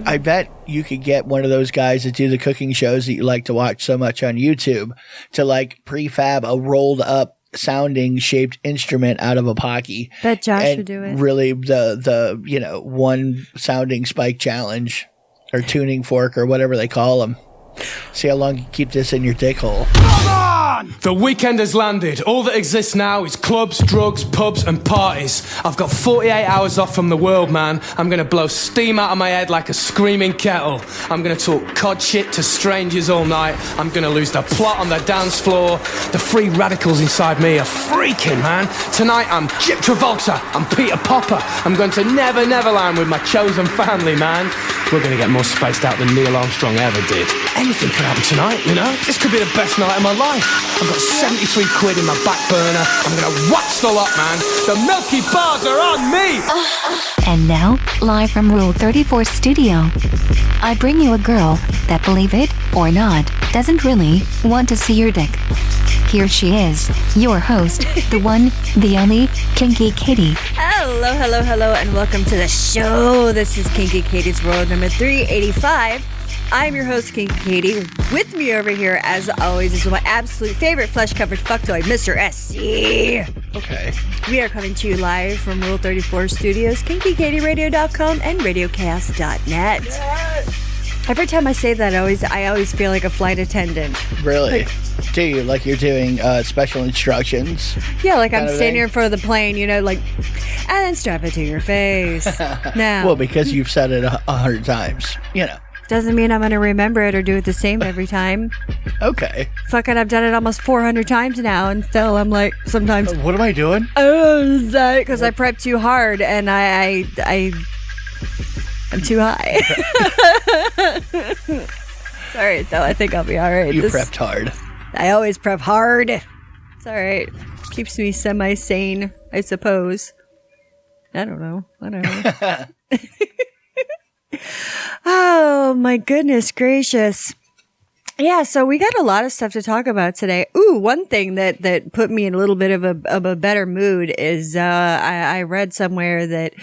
I bet you could get one of those guys that do the cooking shows that you like to watch so much on YouTube to like prefab a rolled up sounding shaped instrument out of a Paqui. Bet Josh would do it. Really the one sounding spike challenge or tuning fork or whatever they call them. See how long you keep this in your dick hole. Come on! The weekend has landed. All that exists now is clubs, drugs, pubs and parties. I've got 48 hours off from the world, man. I'm gonna blow steam out of my head like a screaming kettle. I'm gonna talk cod shit to strangers all night. I'm gonna lose the plot on the dance floor. The free radicals inside me are freaking, man. Tonight I'm 𝓚𝓸𝓷𝓴𝓂. I'm Peter Popper. I'm going to Never Neverland with my chosen family, man. We're gonna get more spaced out than Neil Armstrong ever did. Anything could happen tonight, you know? This could be the best night of my life. I've got 73 quid in my back burner. I'm gonna watch the lot, man. The Milky Bars are on me! And now, live from Rule 34 Studio, I bring you a girl that, believe it or not, doesn't really want to see your dick. Here she is, your host, the one, the only, Kinky Katie. Hello, hello, hello, and welcome to the show. This is Kinky Katie's World number 385. I'm your host, Kinky Katie. With me over here, as always, is my absolute favorite flesh-covered fucktoy, Mr. SC. Okay. We are coming to you live from Rule 34 Studios, KinkyKatieRadio.com, and RadioChaos.net. Yes. Every time I say that, I always feel like a flight attendant. Really? Do you? Like you're doing special instructions? Yeah, like I'm standing here in front of the plane, you know, like, and then strap it to your face. Now. Well, because you've said it 100 times, you know. Doesn't mean I'm going to remember it or do it the same every time. Okay. Fucking, I've done it almost 400 times now, and still I'm like, sometimes. What am I doing? Oh, because I prep too hard, and I'm too high. Sorry, though. I think I'll be all right. You prepped hard. I always prep hard. It's all right. Keeps me semi-sane, I suppose. I don't know. Oh, my goodness gracious. Yeah, so we got a lot of stuff to talk about today. Ooh, one thing that put me in a little bit of a better mood is I read somewhere that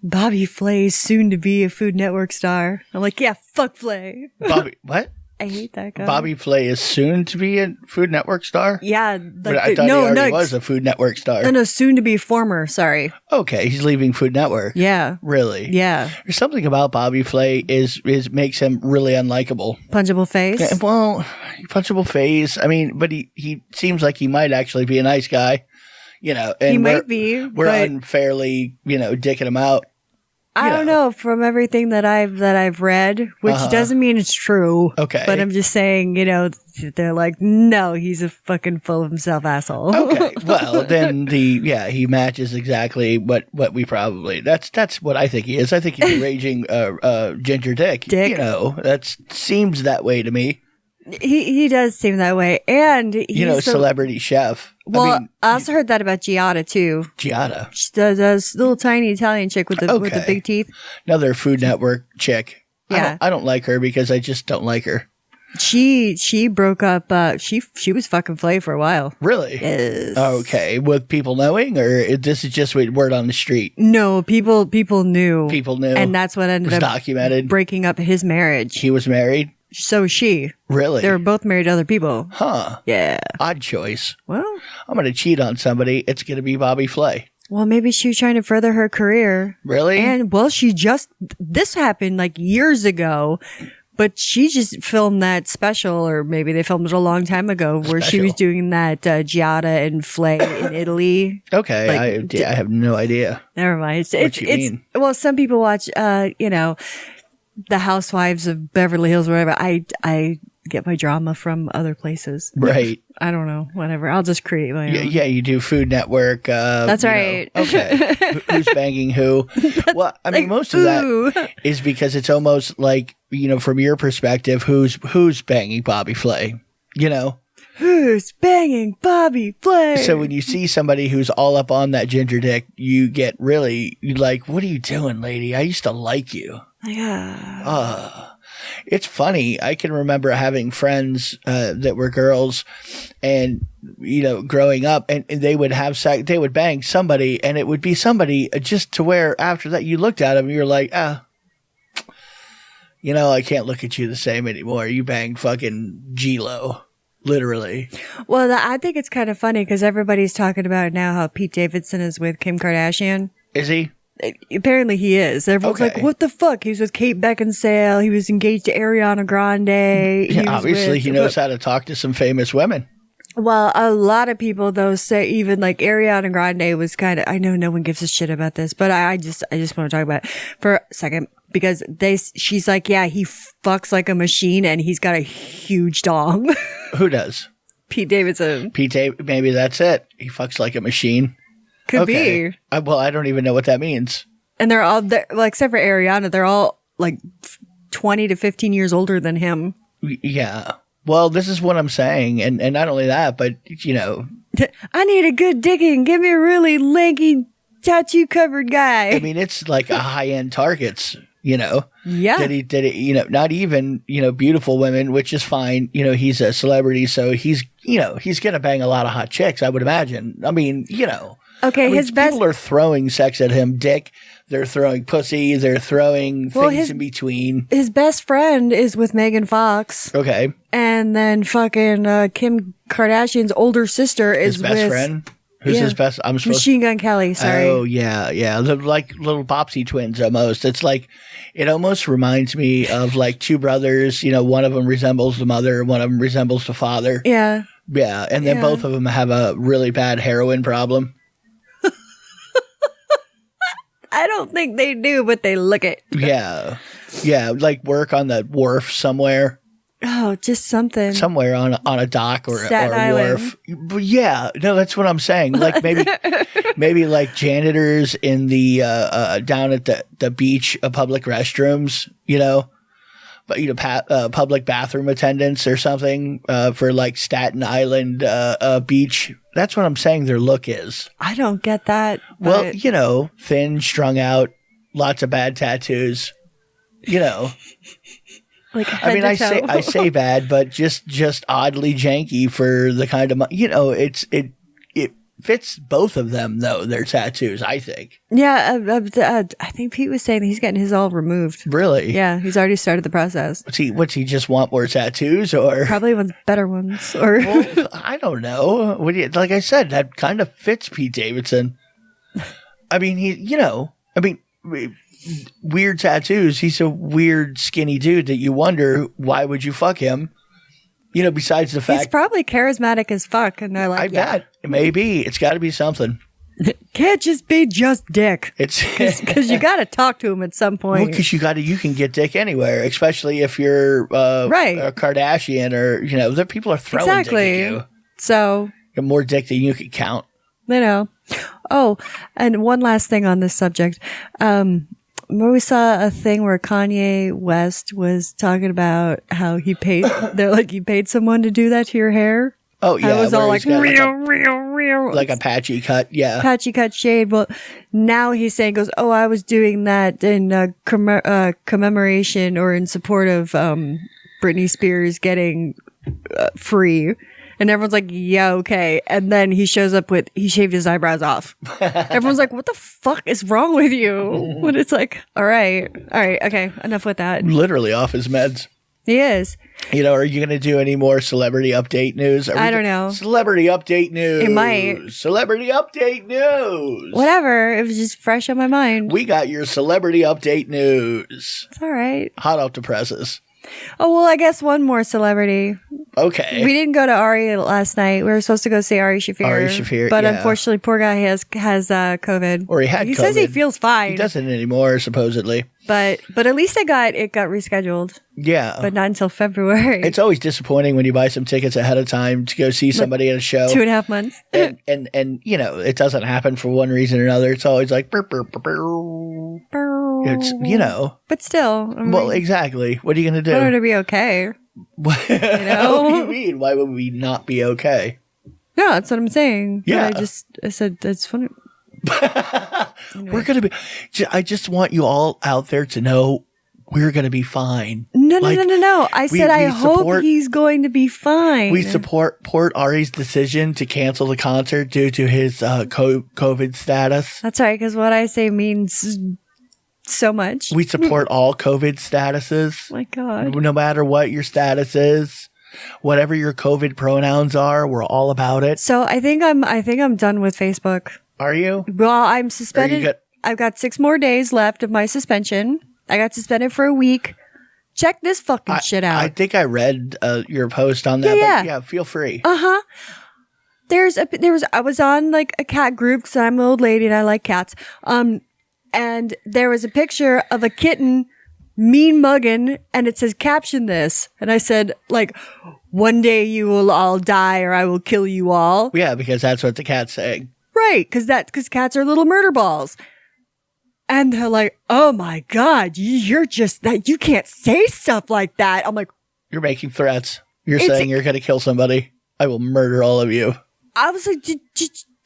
Bobby Flay is soon to be a Food Network star. I'm like, yeah, fuck Flay. Bobby, what? I hate that guy. Bobby Flay is soon to be a Food Network star? Yeah. But I thought he already was a Food Network star. No, soon to be former, sorry. Okay, he's leaving Food Network. Yeah. Really? Yeah. There's something about Bobby Flay is makes him really unlikable. Punchable face? Yeah, well, punchable face. I mean, but he seems like he might actually be a nice guy. You know, and he might be. We're unfairly, dicking him out. I don't know, from everything that I've read, which doesn't mean it's true. Okay. But I'm just saying, they're like, no, he's a fucking full of himself asshole. Okay. Well, then he matches exactly what we probably, that's what I think he is. I think he's a raging ginger dick. That seems that way to me. He does seem that way. And he's celebrity chef. Well, I also heard that about 𝓚𝓸𝓷𝓴𝓂 too. 𝓚𝓚𝓷𝓴𝓂. The little tiny Italian chick with the big teeth. Another Food Network chick. Yeah. I don't like her because I just don't like her. She broke up. She was fucking Flay for a while. Really? Yes. Okay. With people knowing, or this is just word on the street? No, people knew. People knew. And that's what ended up documented. Breaking up his marriage. He was married? So was she. Really? They were both married to other people. Huh. Yeah. Odd choice. Well, I'm going to cheat on somebody. It's going to be Bobby Flay. Well, maybe she was trying to further her career. Really? And, this happened like years ago, but she just filmed that special, or maybe they filmed it a long time ago, where she was doing that 𝓚𝓚𝓷𝓴 and Flay in Italy. Okay. I have no idea. Never mind. What you mean? Well, some people watch, The Housewives of Beverly Hills, or whatever. I get my drama from other places. Right. I don't know. Whatever. I'll just create my own. Yeah, you do Food Network. That's right. Okay. Who's banging who? Well, I mean, most of that is because it's almost like, from your perspective, who's banging Bobby Flay? Who's banging Bobby Flay? So when you see somebody who's all up on that ginger dick, you get really like, what are you doing, lady? I used to like you. Yeah. It's funny. I can remember having friends that were girls and, growing up, and they would have sex, they would bang somebody, and it would be somebody just to where after that you looked at them and you're like, I can't look at you the same anymore. You banged fucking G-Lo. Literally. Well, I think it's kind of funny because everybody's talking about now how Pete Davidson is with Kim Kardashian. Is he? Apparently he is. Everyone's like, what the fuck? He was with Kate Beckinsale. He was engaged to Ariana Grande. Yeah, obviously he knows how to talk to some famous women. Well, a lot of people though say even like Ariana Grande was kind of, I know no one gives a shit about this, but I just want to talk about it for a second because she's like, yeah, he fucks like a machine and he's got a huge dong. Who does? Pete Davidson. Maybe that's it. He fucks like a machine. Could be. Well, I don't even know what that means. And they're all, like, except for Ariana, they're all like 20 to 15 years older than him. Yeah. Well, this is what I'm saying. And not only that, but, I need a good digging. Give me a really lanky, tattoo-covered guy. I mean, it's like a high-end targets, Yeah. Did he, not even, beautiful women, which is fine. He's a celebrity, so he's going to bang a lot of hot chicks, I would imagine. I mean, Okay, his best people are throwing sex at him, dick. They're throwing pussy. They're throwing things in between. His best friend is with Megan Fox. Okay. And then fucking Kim Kardashian's older sister is his best with friend. Who's his best? I'm supposed Machine Gun Kelly. Sorry. Oh yeah. They're like little Bopsy twins almost. It's like it almost reminds me of like two brothers. One of them resembles the mother, one of them resembles the father. Yeah. Yeah, and then both of them have a really bad heroin problem. I don't think they do, but they look it. Yeah, like work on the wharf somewhere. Oh, just something. Somewhere on a dock or Staten a wharf. But yeah, no, that's what I'm saying. Like maybe like janitors in the down at the beach, public restrooms, but public bathroom attendants or something for like Staten Island beach. That's what I'm saying their look is. I don't get that. Well, thin, strung out, lots of bad tattoos. Like I mean, I say bad, but just oddly janky for the kind of it fits both of them though. Their tattoos, I think. Yeah, I think Pete was saying he's getting his all removed. Really? Yeah, he's already started the process. What's he just want more tattoos or probably wants better ones or well, I don't know. Like I said, that kind of fits Pete Davidson. I mean, weird tattoos. He's a weird skinny dude that you wonder why would you fuck him? Besides the fact he's probably charismatic as fuck, and they're like, I bet maybe it's got to be something. Can't just be just dick. It's because you got to talk to him at some point. Well, because you can get dick anywhere, especially if you're right. a Kardashian or the people are throwing dick at you. So you have more dick than you can count. Oh, and one last thing on this subject. We saw a thing where Kanye West was talking about how he paid. They're like, you paid someone to do that to your hair. Oh yeah, it was all like real, like a patchy cut. Yeah, patchy cut shade. Well, now he's saying, I was doing that in commemoration or in support of Britney Spears getting free. And everyone's like, yeah, okay. And then he shows up he shaved his eyebrows off. Everyone's like, what the fuck is wrong with you? But it's like, all right, okay, enough with that. Literally off his meds. He is. Are you going to do any more celebrity update news? I don't know. Celebrity update news. It might. Celebrity update news. Whatever. It was just fresh on my mind. We got your celebrity update news. It's all right. Hot off the presses. Oh, well, I guess one more celebrity. Okay. We didn't go to Ari last night. We were supposed to go see Ari Shaffir. But unfortunately, poor guy has COVID. Or he had COVID. He says he feels fine. He doesn't anymore, supposedly. But at least it got rescheduled. Yeah. But not until February. It's always disappointing when you buy some tickets ahead of time to go see somebody at a show. 2.5 months. and it doesn't happen for one reason or another. It's always like, burr, burr, burr, burr. It's, But still. Well, exactly. What are you going to do? I want to be okay. What do you mean? Why would we not be okay? No, that's what I'm saying. Yeah. But I said, that's funny. Anyway. We're going to be, I just want you all out there to know we're going to be fine. No. I said, I hope he's going to be fine. We support Ari's decision to cancel the concert due to his COVID status. That's right. Because what I say means so much. We support all COVID statuses. My God. No matter what your status is, whatever your COVID pronouns are, we're all about it. So I think I'm done with Facebook. Are you? Well, I'm suspended. I've got 6 more days left of my suspension. I got suspended for a week. Check this fucking shit out. I think I read your post on that. Yeah. But yeah, feel free. Uh-huh. I was on like a cat group because I'm an old lady and I like cats. And there was a picture of a kitten mean mugging, and it says, caption this. And I said, like, one day you will all die or I will kill you all. Yeah, because that's what the cat's saying. Right. Because cats are little murder balls. And they're like, oh my God, you're just that. You can't say stuff like that. I'm like, you're making threats. You're saying you're going to kill somebody. I will murder all of you. I was like, do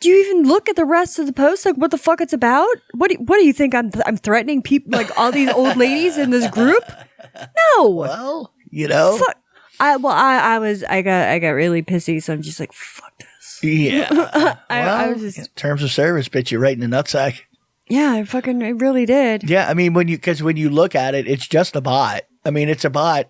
you even look at the rest of the post? Like, what the fuck it's about? What do you think I'm threatening people, like all these old ladies in this group? No. Well, you know. I got really pissy, so I'm just like, fuck this. Yeah. I was just terms of service bit you right in the nutsack. Yeah, I really did. Yeah, I mean, when you look at it, it's just a bot. I mean, it's a bot.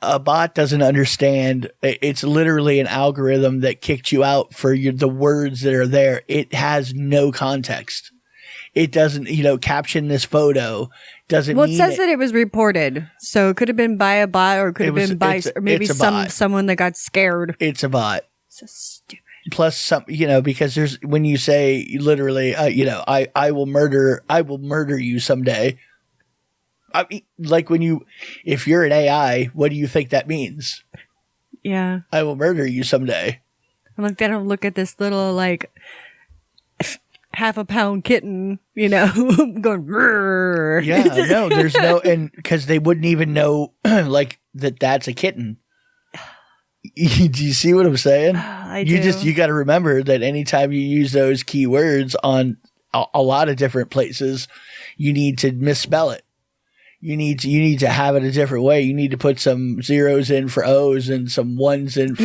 A bot doesn't understand. It's literally an algorithm that kicked you out for the words that are there. It has no context. It doesn't, caption this photo doesn't mean. Well, it says that it was reported. So it could have been by a bot or it could have been by, or maybe someone that got scared. It's a bot. So stupid. Plus because there's, when you say literally, I will murder you someday. I mean, like if you're an AI, what do you think that means? Yeah. I will murder you someday. I'm like, they don't look at this little, like, half a pound kitten, going, Rrr. Yeah, no, there's no, and because they wouldn't even know, like, that's a kitten. Do you see what I'm saying? I do. You got to remember that anytime you use those keywords on a lot of different places, you need to misspell it. You need to have it a different way. You need to put some zeros in for O's and some ones in for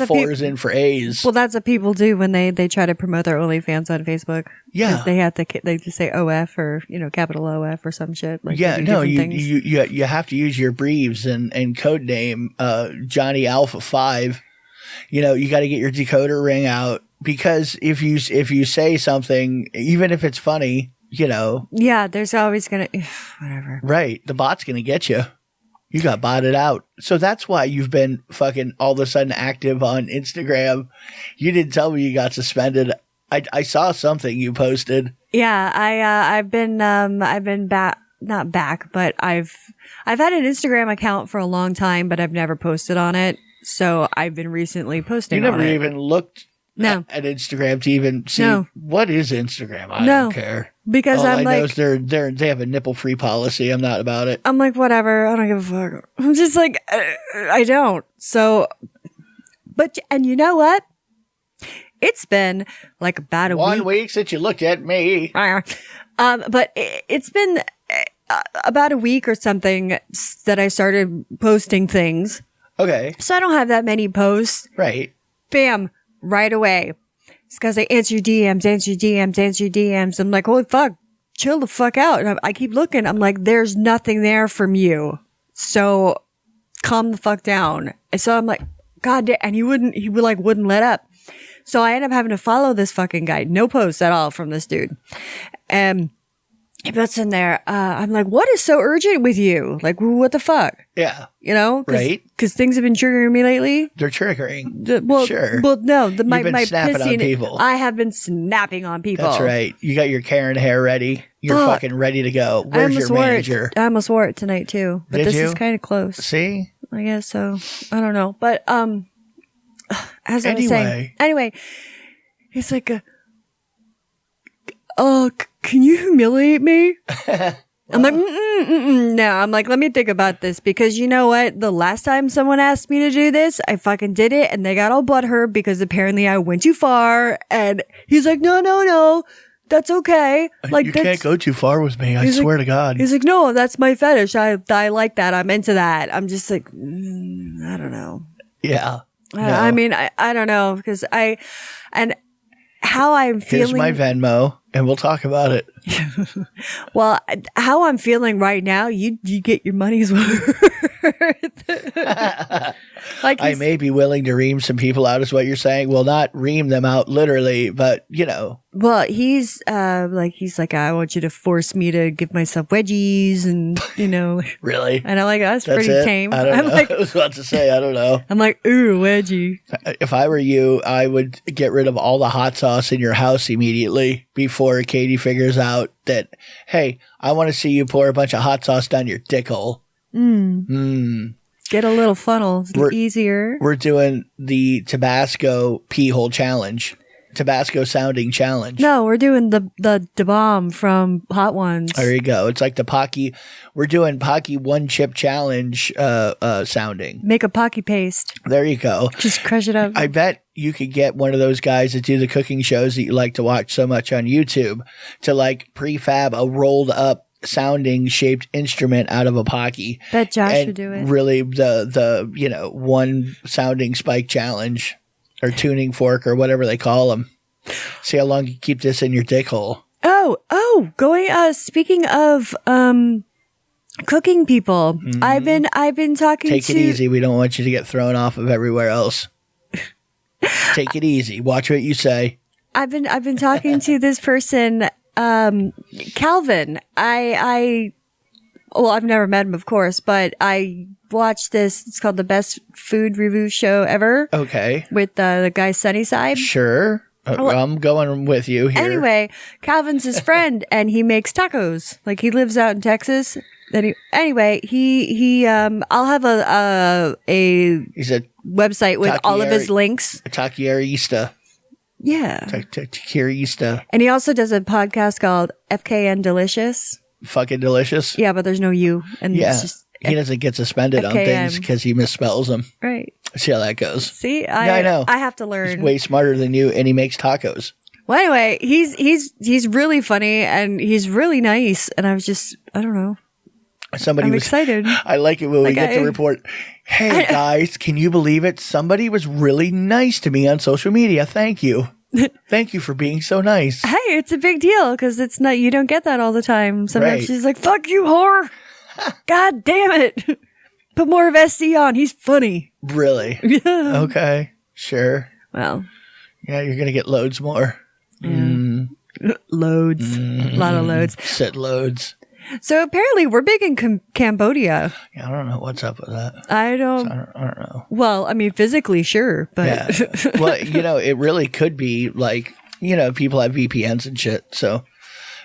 fours in for A's. Well, that's what people do when they try to promote their OnlyFans on Facebook. Yeah, they just say OF or capital OF or some shit. Like, yeah, no, you have to use your breves and code name Johnny Alpha 5. You got to get your decoder ring out, because if you say something, even if it's funny. Yeah, there's always gonna whatever. Right, the bot's gonna get you. You got botted out, so that's why you've been fucking all of a sudden active on Instagram. You didn't tell me you got suspended. I saw something you posted. Yeah, I've been back, not back, but I've had an Instagram account for a long time, but I've never posted on it. So I've been recently posting. You never even looked. No. At Instagram to even see what is Instagram. I don't care. Because all I know is they have a nipple-free policy. I'm not about it. I'm like, whatever. I don't give a fuck. I'm just like, I don't. So, and you know what? It's been like about a week. 1 week since you looked at me. But it's been about a week or something that I started posting things. Okay. So I don't have that many posts. Right. Bam. Right away. It's because I answer your DMs. I'm like, holy fuck, chill the fuck out. And I keep looking. I'm like, there's nothing there from you. So calm the fuck down. And so I'm like, God damn. And he wouldn't let up. So I end up having to follow this fucking guy. No posts at all from this dude. And he puts in there, I'm like, what is so urgent with you? Like, what the fuck? Yeah. Right? Because things have been triggering me lately. They're triggering. Sure. Well, no. My snapping on people. I have been snapping on people. That's right. You got your Karen hair ready. You're fucking ready to go. Where's your manager? I almost wore it tonight, too. But this is kind of close. See? I guess so. I don't know. But, as I was saying. Anyway, he's like, can you humiliate me? I'm like, no. I'm like, let me think about this, because you know what? The last time someone asked me to do this, I fucking did it, and they got all butthurt because apparently I went too far. And he's like, no, that's okay. Like, you can't go too far with me. I swear to God. He's like, no, that's my fetish. I like that. I'm into that. I'm just like, I don't know. Yeah. No. I mean, I don't know, because and how I'm feeling. Here's my Venmo. and we'll talk about it. Well, how I'm feeling right now, you get your money's worth. Like I may be willing to ream some people out, is what you're saying. Well, not ream them out literally, but you know. Well, he's like, I want you to force me to give myself wedgies, and you know, Really? and I'm like, that's pretty it? tame. I don't I'm know. like, I was about to say, I don't know. I'm like, ooh, wedgie. If I were you, I would get rid of all the hot sauce in your house immediately before Katie figures out that, hey, I want to see you pour a bunch of hot sauce down your dick hole. Get a little funnel. It's easier. We're doing the Tabasco pee hole challenge. Tabasco sounding challenge. No, we're doing the bomb from Hot Ones. There you go. It's like the Paqui. We're doing Paqui one chip challenge sounding. Make a Paqui paste. There you go. Just crush it up. I bet you could get one of those guys that do the cooking shows that you like to watch so much on YouTube to like prefab a rolled up sounding shaped instrument out of a Paqui. Bet Josh and would do it. Really the you know, one sounding spike challenge or tuning fork or whatever they call them. See how long you keep this in your dick hole. Speaking of cooking people, I've been talking Take to. it easy. We don't want you to get thrown off of everywhere else. Take it easy. Watch what you say. I've been talking to this person, Calvin. Well, I've never met him, of course, but I watched this. It's called the Best Food Review Show Ever. Okay. With the guy Sunnyside. Sure. I'm going with you here. Anyway, Calvin's his friend, and he makes tacos. Like, he lives out in Texas. I'll have a He's a website with all of his links. taquierista. Yeah. Taquierista. And he also does a podcast called FKN Delicious. Fucking delicious. Yeah, but there's no U. And Yeah. it's just He doesn't get suspended on things because he misspells them. right. See how that goes. See, I know. I have to He's learn. way smarter than you, and he makes tacos. Well, anyway, he's really funny and he's really nice. And I don't know. I'm excited. I like it when we get the report. Hey, guys, can you believe it? Somebody was really nice to me on social media. Thank you. Thank you for being so nice. Hey, it's a big deal because it's not, you don't get that all the time. Sometimes Right. she's like, fuck you, whore. God damn it. Put more of SC on. He's funny. Really? Yeah. Okay. Sure. Well, Yeah, you're going to get loads more. loads. A lot of loads. Sit loads. So apparently we're big in Cambodia. Yeah, I don't know what's up with that. I don't know. Well, I mean, physically, sure, but Yeah. Well, it really could be like, people have VPNs and shit. So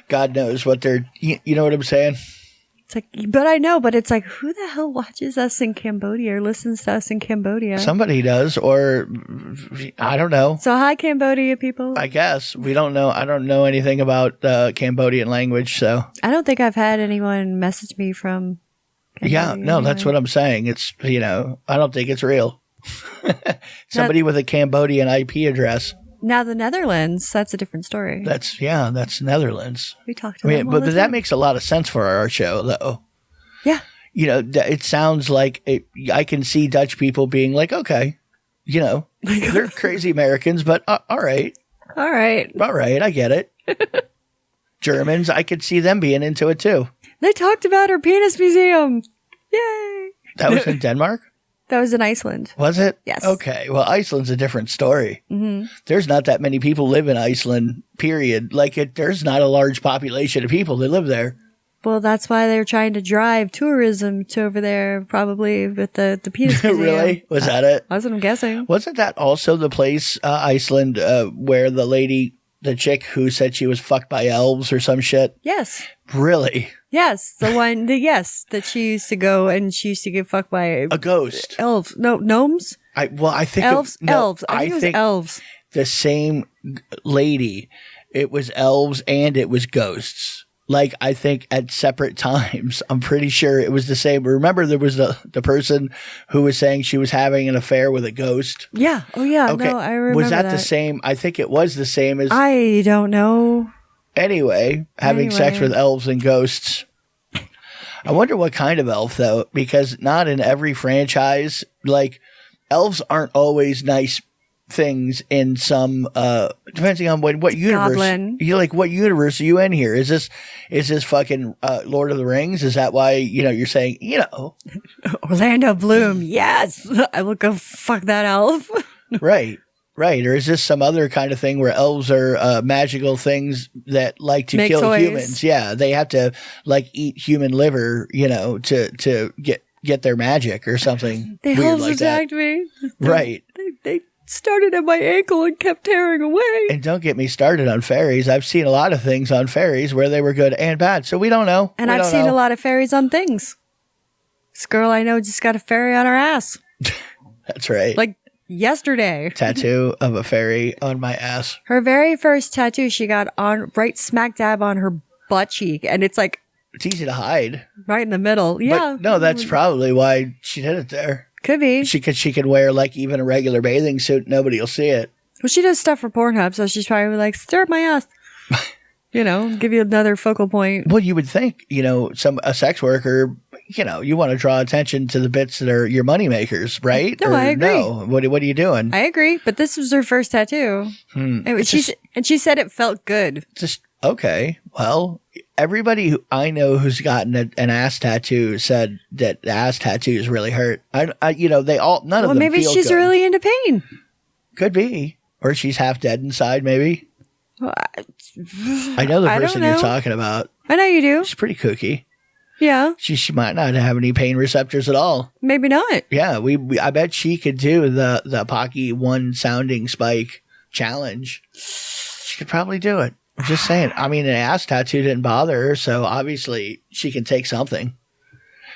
God knows what they're, you know what I'm saying? it's like, but I know, but it's like, who the hell watches us in Cambodia or listens to us in Cambodia? Somebody does, or I don't know. So hi, Cambodia people. I guess we don't know. I don't know anything about Cambodian language, so I don't think I've had anyone message me from Cambodia. yeah, no, that's what I'm saying. It's I don't think it's real. Somebody with a Cambodian IP address. Now the Netherlands, that's a different story. That's Netherlands. We talked to them all but the that time. makes a lot of sense for our show, though. Yeah. It sounds like I can see Dutch people being like, okay, they're crazy Americans, but all right, I get it. Germans, I could see them being into it too. They talked about our penis museum. Yay. That was in Denmark? That was in Iceland. Was it? Yes. Okay. Well, Iceland's a different story. Mm-hmm. There's not that many people live in Iceland, period. There's not a large population of people that live there. Well, that's why they're trying to drive tourism to over there, probably with the penis museum. Really? Was that it? That's what I'm guessing. Wasn't that also the place, Iceland, where the chick who said she was fucked by elves or some shit? Yes. Really? Yes. The one, that she used to go and she used to get fucked by A ghost. elves. No, gnomes? I think Elves. Elves. I it was think elves. the same lady. It was elves and it was ghosts. I think at separate times. I'm pretty sure it was the same. Remember, there was the person who was saying she was having an affair with a ghost. Yeah. Oh, yeah. Okay. No, I remember Was that the same? I think it was the same as. I don't know. Anyway, having sex with elves and ghosts. I wonder what kind of elf, though, because not in every franchise, elves aren't always nice things in some depending on what universe Goblin. you like. What universe are you in here? Is this fucking Lord of the Rings? Is that why you're saying Orlando Bloom? Yes, I will go fuck that elf. right? Or is this some other kind of thing where elves are magical things that like to Make kill toys. humans? Yeah, they have to like eat human liver, to get their magic or something. They weird elves like that. attacked me. Right. They started at my ankle and kept tearing away. And don't get me started on fairies. I've seen a lot of things on fairies where they were good and bad, so we don't know. And I've seen a lot of fairies on things. This girl I know just got a fairy on her ass. That's right. Like yesterday. Tattoo of a fairy on my ass. Her very first tattoo she got on right smack dab on her butt cheek. And it's like It's easy to hide. right in the middle. Yeah. But no, that's probably why she did it there. Could be. She could wear like even a regular bathing suit. Nobody will see it. Well, she does stuff for Pornhub, so she's probably like, stir up my ass. Give you another focal point. Well, you would think, a sex worker, you want to draw attention to the bits that are your money makers, right? No, I agree. No, what are you doing? I agree, but this was her first tattoo. And she said it felt good. Just okay. Well, everybody who I know who's gotten an ass tattoo said that the ass tattoos really hurt. They all none of them. Maybe feel she's good. really into pain. Could be, or she's half dead inside. Maybe. Well, I know the I don't person you're know. talking about. I know you do. She's pretty kooky. Yeah, She might not have any pain receptors at all. maybe not. Yeah, I bet she could do the Paqui one sounding spike challenge. She could probably do it. I'm just saying. I mean, an ass tattoo didn't bother her, so obviously she can take something.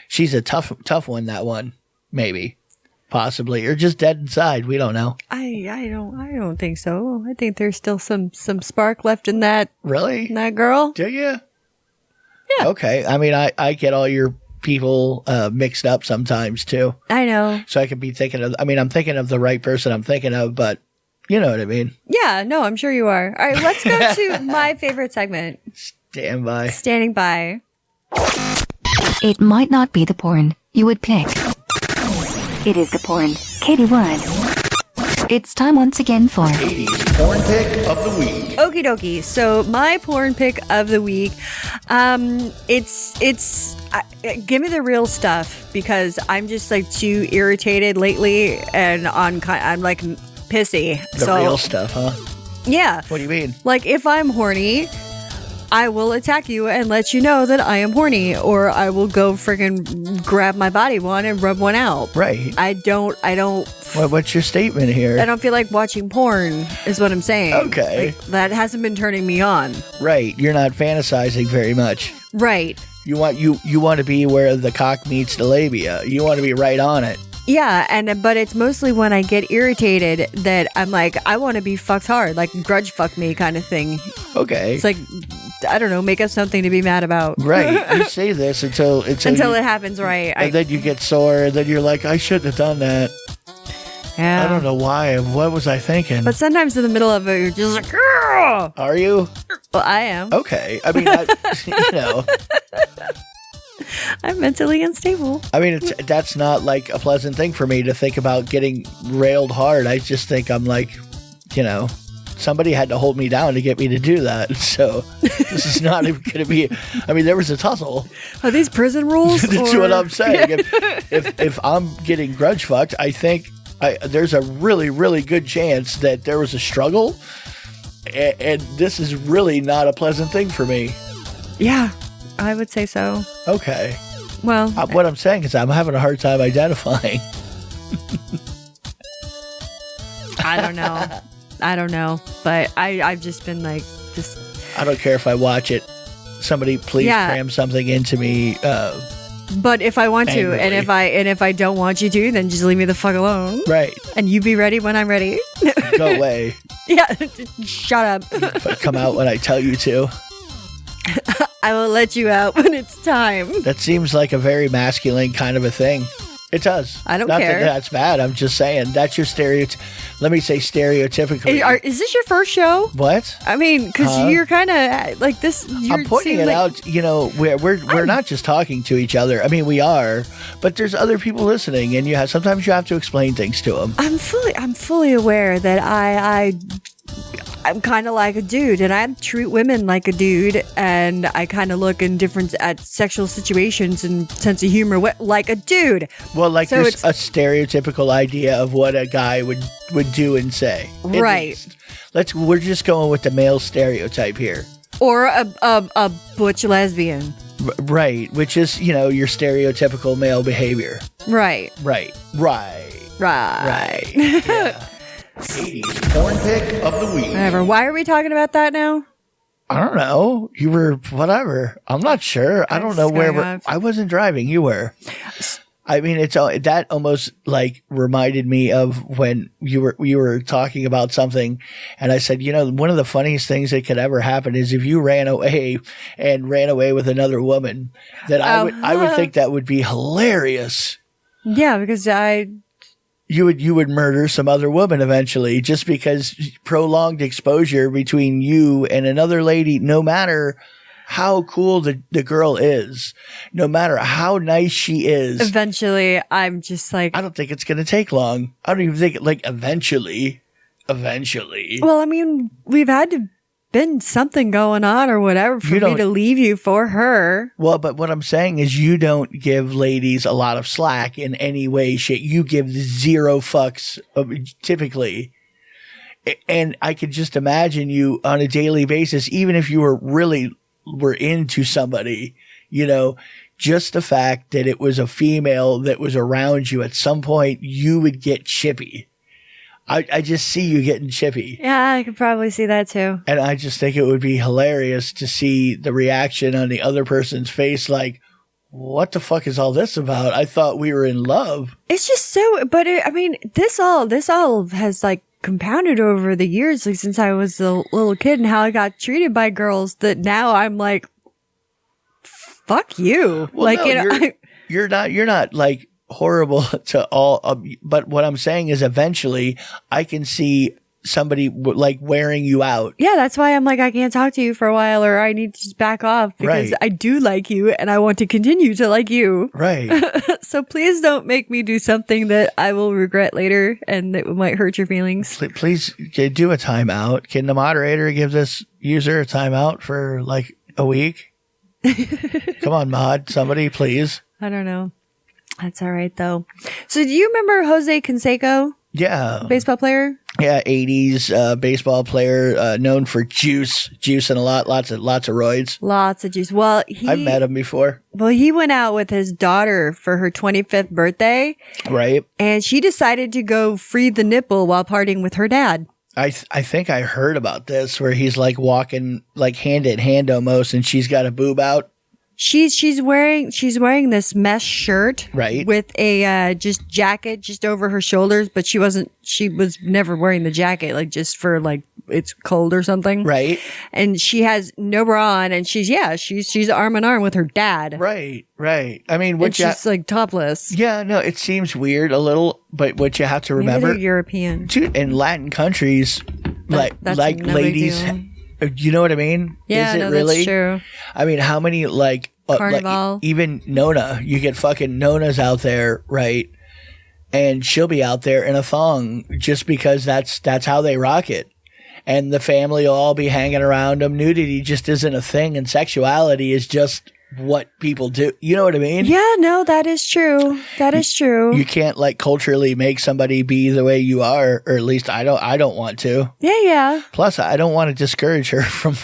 She's a tough one. That one, maybe, possibly, or just dead inside. We don't know. I don't think so. I think there's still some spark left in that Really? girl. Do you? Yeah. Okay. I mean, I get all your people mixed up sometimes too. I know. So I could be thinking of. I mean, I'm thinking of the right person. I'm thinking of, but you know what I mean. Yeah, no, I'm sure you are. All right, let's go to my favorite segment. Stand by. Standing by. It might not be the porn you would pick. It is the porn Katie would. It's time once again for Porn pick of the week. Okie dokie. So my porn pick of the week, give me the real stuff because I'm just like too irritated lately and I'm like pissy. The real stuff, huh? Yeah. What do you mean? Like if I'm horny, I will attack you and let you know that I am horny, or I will go friggin' grab my body one and rub one out. Right. I don't. What's your statement here? I don't feel like watching porn, is what I'm saying. Okay. Like, that hasn't been turning me on. Right. You're not fantasizing very much. Right. You want to be where the cock meets the labia. You want to be right on it. Yeah, but it's mostly when I get irritated that I'm like, I want to be fucked hard, like grudge fuck me kind of thing. Okay. It's like, I don't know, make up something to be mad about. Right. You say this until It happens, right? And then you get sore, and then you're like, I shouldn't have done that. Yeah. I don't know why. What was I thinking? But sometimes in the middle of it, you're just like, "Grr!" Are you? Well, I am. Okay. I mean, I'm mentally unstable. I mean, that's not like a pleasant thing for me to think about getting railed hard. I just think I'm like, somebody had to hold me down to get me to do that. So this is not even going to be. I mean, there was a tussle. Are these prison rules? That's what I'm saying. If I'm getting grudge fucked, I think there's a really, really good chance that there was a struggle, and this is really not a pleasant thing for me. Yeah, I would say so. Okay. Well, What I'm saying is I'm having a hard time identifying. I don't know. But I've just been like, just. I don't care if I watch it. Somebody please cram something into me. But if I want to, angrily. and if I don't want you to, then just leave me the fuck alone. Right. And you be ready when I'm ready. Go away. Yeah. Shut up. If I come out when I tell you to. I will let you out when it's time. That seems like a very masculine kind of a thing. It does. I don't Not care. That that's bad. I'm just saying that's your let me say stereotypically. Is this your first show? What? I mean, because you're kind of like this. I'm pointing it out. You know, we're not just talking to each other. I mean, we are, but there's other people listening, and sometimes you have to explain things to them. I'm fully aware that I'm kind of like a dude, and I treat women like a dude, and I kind of look in at sexual situations and sense of humor like a dude. Well, like So there's a stereotypical idea of what a guy would do and say. At Right. least. We're just going with the male stereotype here. Or a butch lesbian. Right, which is, your stereotypical male behavior. Right. Right. Yeah. 80s porn pick of the week. Whatever. Why are we talking about that now? I don't know. You were whatever. I'm not sure. I don't know where I wasn't driving. You were. I mean, that almost like reminded me of when you were talking about something, and I said, one of the funniest things that could ever happen is if you ran away with another woman. That I would think that would be hilarious. Yeah, because you would murder some other woman eventually just because prolonged exposure between you and another lady, no matter how cool the girl is, no matter how nice she is. Eventually, I'm just like... I don't think it's going to take long. I don't even think eventually. Well, I mean, we've had to been something going on or whatever for me to leave you for her. Well, but what I'm saying is you don't give ladies a lot of slack in any way, shape. You give zero fucks typically. And I could just imagine you on a daily basis, even if you were into somebody, just the fact that it was a female that was around you at some point, you would get chippy. I just see you getting chippy. Yeah, I could probably see that too. And I just think it would be hilarious to see the reaction on the other person's face like, what the fuck is all this about? I thought we were in love. It's just so, but this all has like compounded over the years, like since I was a little kid and how I got treated by girls that now I'm like, fuck you. Well, like, no, you're not like horrible to all, but what I'm saying is eventually I can see somebody like wearing you out. Yeah, that's why I'm like, I can't talk to you for a while, or I need to just back off because I do like you and I want to continue to like you. Right. So please don't make me do something that I will regret later and that might hurt your feelings. Please do a timeout. Can the moderator give this user a timeout for like a week? Come on, mod. Somebody, please. I don't know. That's all right, though. So do you remember Jose Canseco? Yeah. Baseball player? Yeah, 80s baseball player, known for juicing a lot, lots of roids. Lots of juice. Well, I've met him before. Well, he went out with his daughter for her 25th birthday. Right. And she decided to go free the nipple while partying with her dad. I think I heard about this where he's like walking like hand in hand almost, and she's got a boob out. She's wearing this mesh shirt, right, with a just jacket just over her shoulders, but she was never wearing the jacket, like just for like it's cold or something, right? And she has no bra on, and she's arm in arm with her dad, right. I mean, she's like topless. Yeah, no, it seems weird a little, but what you have to remember, maybe they're European, in Latin countries, like ladies. You know what I mean? Yeah, Is it really? That's true. I mean, how many Carnival. Even Nona, you get fucking Nonas out there, right? And she'll be out there in a thong just because that's how they rock it. And the family will all be hanging around them. Nudity just isn't a thing, and sexuality is just what people do. You know what I mean? Yeah, no, that is true. That is true. You can't like culturally make somebody be the way you are, or at least I don't want to. Yeah. Plus, I don't want to discourage her from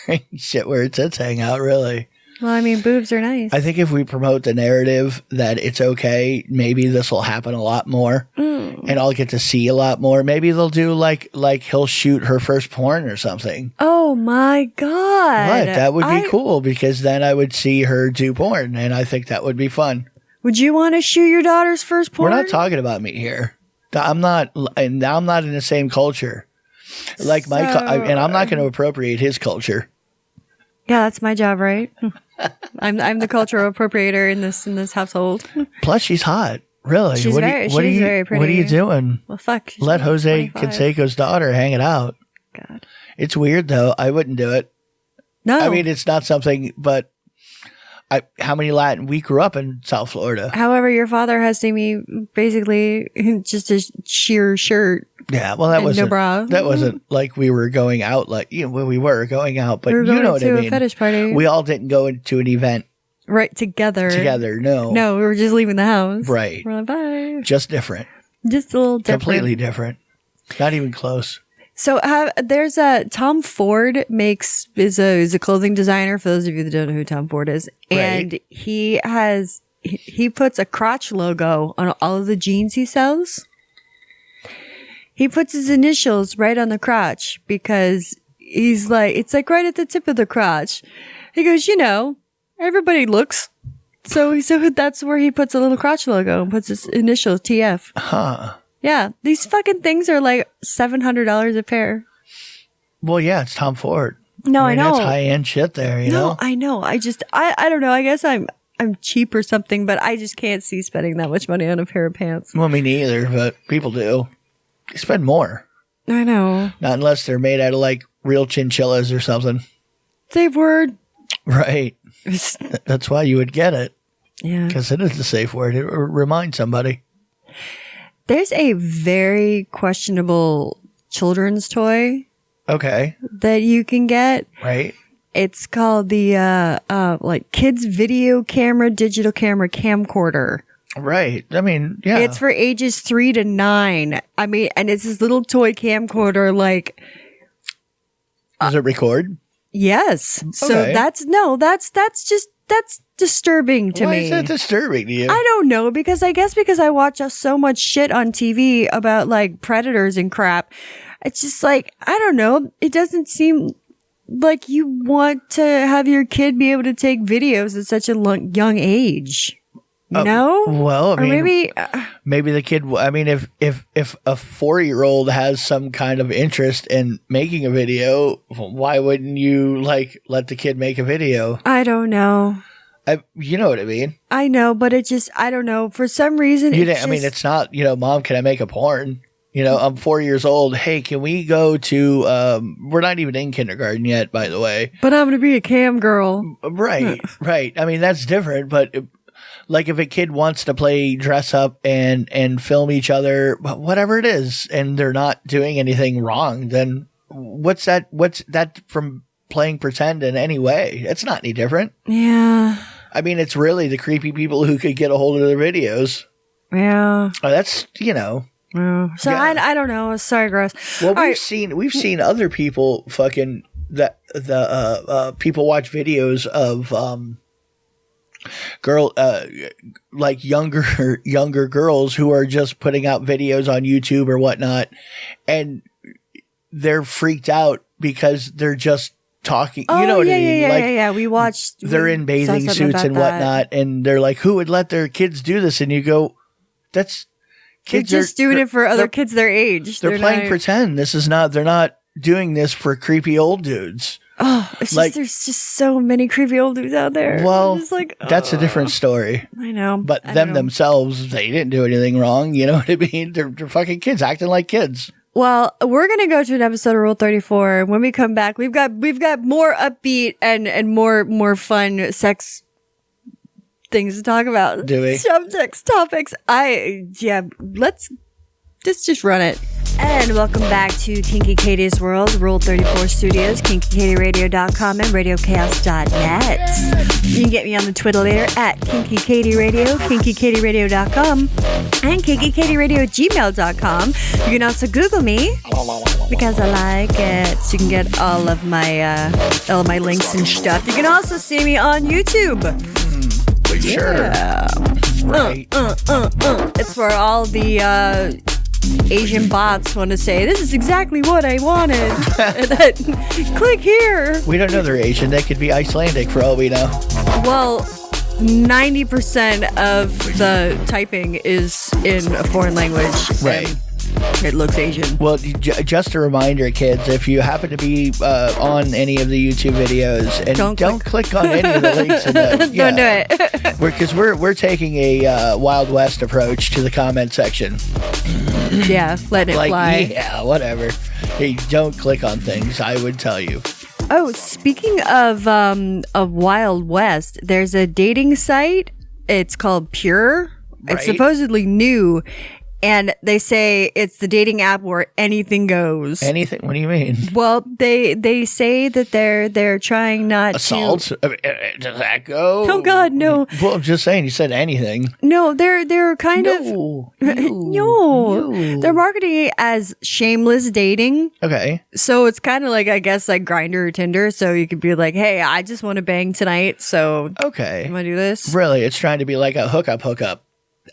wearing shit where her tits hang out, really. Well, I mean, boobs are nice. I think if we promote the narrative that it's okay, maybe this will happen a lot more, and I'll get to see a lot more. Maybe they'll do like he'll shoot her first porn or something. Oh my god! What? That would be cool because then I would see her do porn, and I think that would be fun. Would you want to shoot your daughter's first porn? We're not talking about me here. I'm not in the same culture. Like and I'm not going to appropriate his culture. Yeah, that's my job, right? I'm the cultural appropriator in this household. Plus, she's hot. Really? She's very pretty. What are you doing? Well, fuck. she's Let Jose 25. Canseco's daughter hang it out. God. It's weird though. I wouldn't do it. No. I mean, it's not something, but how many Latin? We grew up in South Florida. However, your father has seen me basically just a sheer shirt. Yeah, well, that and wasn't no bra. that wasn't like we were going out, like well, we were going out, but We were you know going what to I a mean. fetish party. We all didn't go into an event Right, together. No, No, we were just leaving the house. Right. We're like, bye. just different, Just a little different. completely different, not even close. So there's a Tom Ford is a clothing designer, for those of you that don't know who Tom Ford is. And he puts a crotch logo on all of the jeans he sells. He puts his initials right on the crotch because he's like, it's like right at the tip of the crotch. He goes, everybody looks. So that's where he puts a little crotch logo and puts his initial TF. Huh. Yeah. These fucking things are like $700 a pair. Well, yeah, it's Tom Ford. No, I know. That's high end shit there. You know. No, I know. I don't know. I guess I'm cheap or something, but I just can't see spending that much money on a pair of pants. Well, me neither, but people do. They spend more. I know. Not unless they're made out of like real chinchillas or something. Safe word. Right. That's why you would get it. Yeah. Because it is the safe word. It reminds somebody. There's a very questionable children's toy Okay. that you can get. Right. It's called the like kids video camera, digital camera camcorder. Right. I mean, yeah. It's for ages 3 to 9. I mean, and it's this little toy camcorder like. Does it record? Yes. So Okay. that's disturbing to Why me. is that disturbing to you? I don't know, because I watch so much shit on TV about like predators and crap. It's just like, I don't know. It doesn't seem like you want to have your kid be able to take videos at such a young age. You know? Well, I or mean, maybe the kid. I mean, if a 4-year-old has some kind of interest in making a video, why wouldn't you like let the kid make a video? I don't know. You know what I mean? I know, but it just, I don't know. For some reason, I mean, it's not. Mom, can I make a porn? I'm 4 years old. Hey, can we go to? We're not even in kindergarten yet, by the way. But I'm gonna be a cam girl. Right, right. I mean, that's different, but. Like if a kid wants to play dress up and film each other, whatever it is, and they're not doing anything wrong, then what's that from playing pretend in any way? It's not any different. Yeah. I mean, it's really the creepy people who could get a hold of their videos. Yeah. That's, So Yeah. I don't know. Sorry, gross. Well, we've seen other people fucking the people watch videos of like younger girls who are just putting out videos on YouTube or whatnot, and they're freaked out because they're just talking. You know what I mean? Yeah. We watched. They're in bathing suits and whatnot, and they're like, "Who would let their kids do this?" And you go, "That's kids They're just doing it for other kids their age. They're playing not, pretend. This is not. They're not doing this for creepy old dudes." Oh, it's like, just, there's just so many creepy old dudes out there. Well, just like, that's a different story. I know. But I them know. themselves, they didn't do anything wrong. You know what I mean? They're fucking kids acting like kids. Well, we're gonna go to an episode of Rule 34, and when we come back, we've got more upbeat and more fun sex things to talk about. Do we? Subjects, topics. Let's just run it. And welcome back to Kinky Katie's World, Rule 34 Studios, KinkyKatieRadio.com, and RadioChaos.net. You can get me on the Twitter later at KinkyKatieRadio, KinkyKatieRadio.com, and KinkyKatieRadio@gmail.com. You can also Google me because I like it. So you can get all of my links and stuff. You can also see me on YouTube. Sure. Yeah. Right. It's for all the Asian bots want to say, this is exactly what I wanted. And then, click here. We don't know they're Asian. They could be Icelandic for all we know. Well, 90% of the typing is in a foreign language. Right. It looks Asian. Well, just a reminder, kids, if you happen to be on any of the YouTube videos, and don't click on any of the links in the, Don't do it. Because we're taking a Wild West approach to the comment section. Yeah, let it fly. Yeah, whatever. Hey, don't click on things, I would tell you. Oh, speaking of Wild West, there's a dating site. It's called Pure. Right. It's supposedly new. And they say it's the dating app where anything goes. Anything? What do you mean? Well, they say that they're trying not Assault? to. I mean, does that go? Oh God, no. Well, I'm just saying. You said anything. No, they're kind of No. They're marketing it as shameless dating. Okay. So it's kind of like, I guess, like Grindr or Tinder. So you could be like, hey, I just want to bang tonight. So Okay. you want to do this? Really, it's trying to be like a hookup.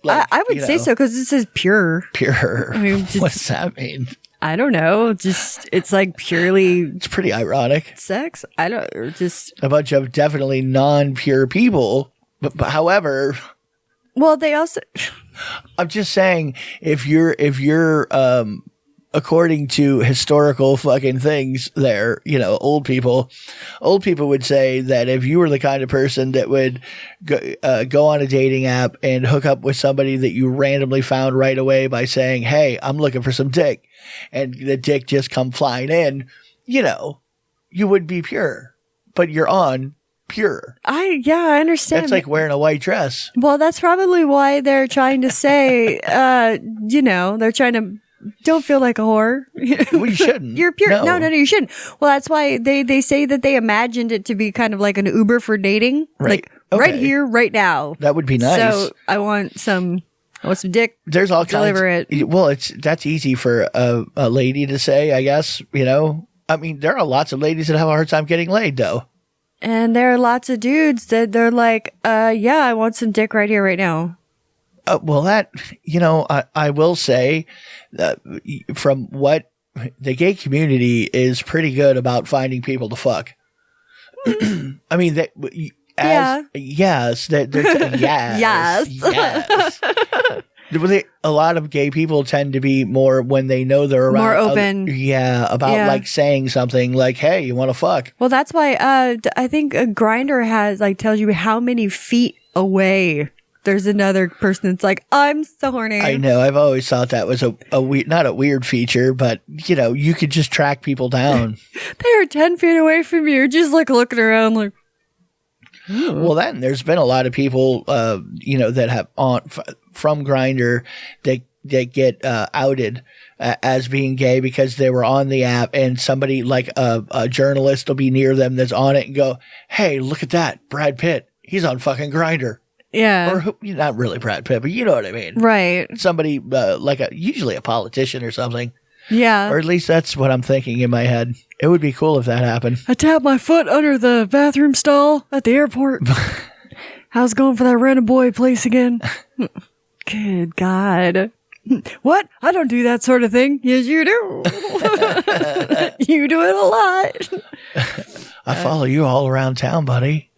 Like, I would say so because this is pure. Pure. I mean, just- What's that mean? I don't know. Just it's like purely It's pretty ironic. sex. I don't or just. A bunch of definitely non-pure people. But however, Well, they also. I'm just saying, if you're according to historical fucking things there, old people would say that if you were the kind of person that would go on a dating app and hook up with somebody that you randomly found right away by saying, hey, I'm looking for some dick, and the dick just come flying in, you would be pure, but you're on pure. I understand. That's like wearing a white dress. Well, that's probably why they're trying to say, they're trying to. Don't feel like a whore. Well, you shouldn't. You're pure. No. No, you shouldn't. Well, that's why they say that they imagined it to be kind of like an Uber for dating. Right. Like right Okay. here, right now. That would be nice. So I want some dick. There's all Deliver kinds. it. Well, that's easy for a lady to say, I guess. I mean, there are lots of ladies that have a hard time getting laid, though. And there are lots of dudes that they're like, I want some dick right here, right now. Well, that I will say that from what the gay community is pretty good about finding people to fuck. I mean, that. Yes, they're yes. A lot of gay people tend to be more when they know they're around. More open. About like saying something like, "Hey, you want to fuck?" Well, that's why I think a Grindr has tells you how many feet away there's another person that's like, I'm so horny. I know. I've always thought that was not a weird feature, but you could just track people down. They're 10 feet away from you, just like looking around like. Well, then there's been a lot of people, that have from Grindr that get outed as being gay because they were on the app, and somebody like a journalist will be near them that's on it and go, "Hey, look at that, Brad Pitt. He's on fucking Grindr." Yeah. Or not really Brad Pitt, but you know what I mean. Right. Somebody usually a politician or something. Yeah. Or at least that's what I'm thinking in my head. It would be cool if that happened. I tapped my foot under the bathroom stall at the airport. How's it going for that random boy place again? Good God. What? I don't do that sort of thing. Yes, you do. You do it a lot. I follow you all around town, buddy.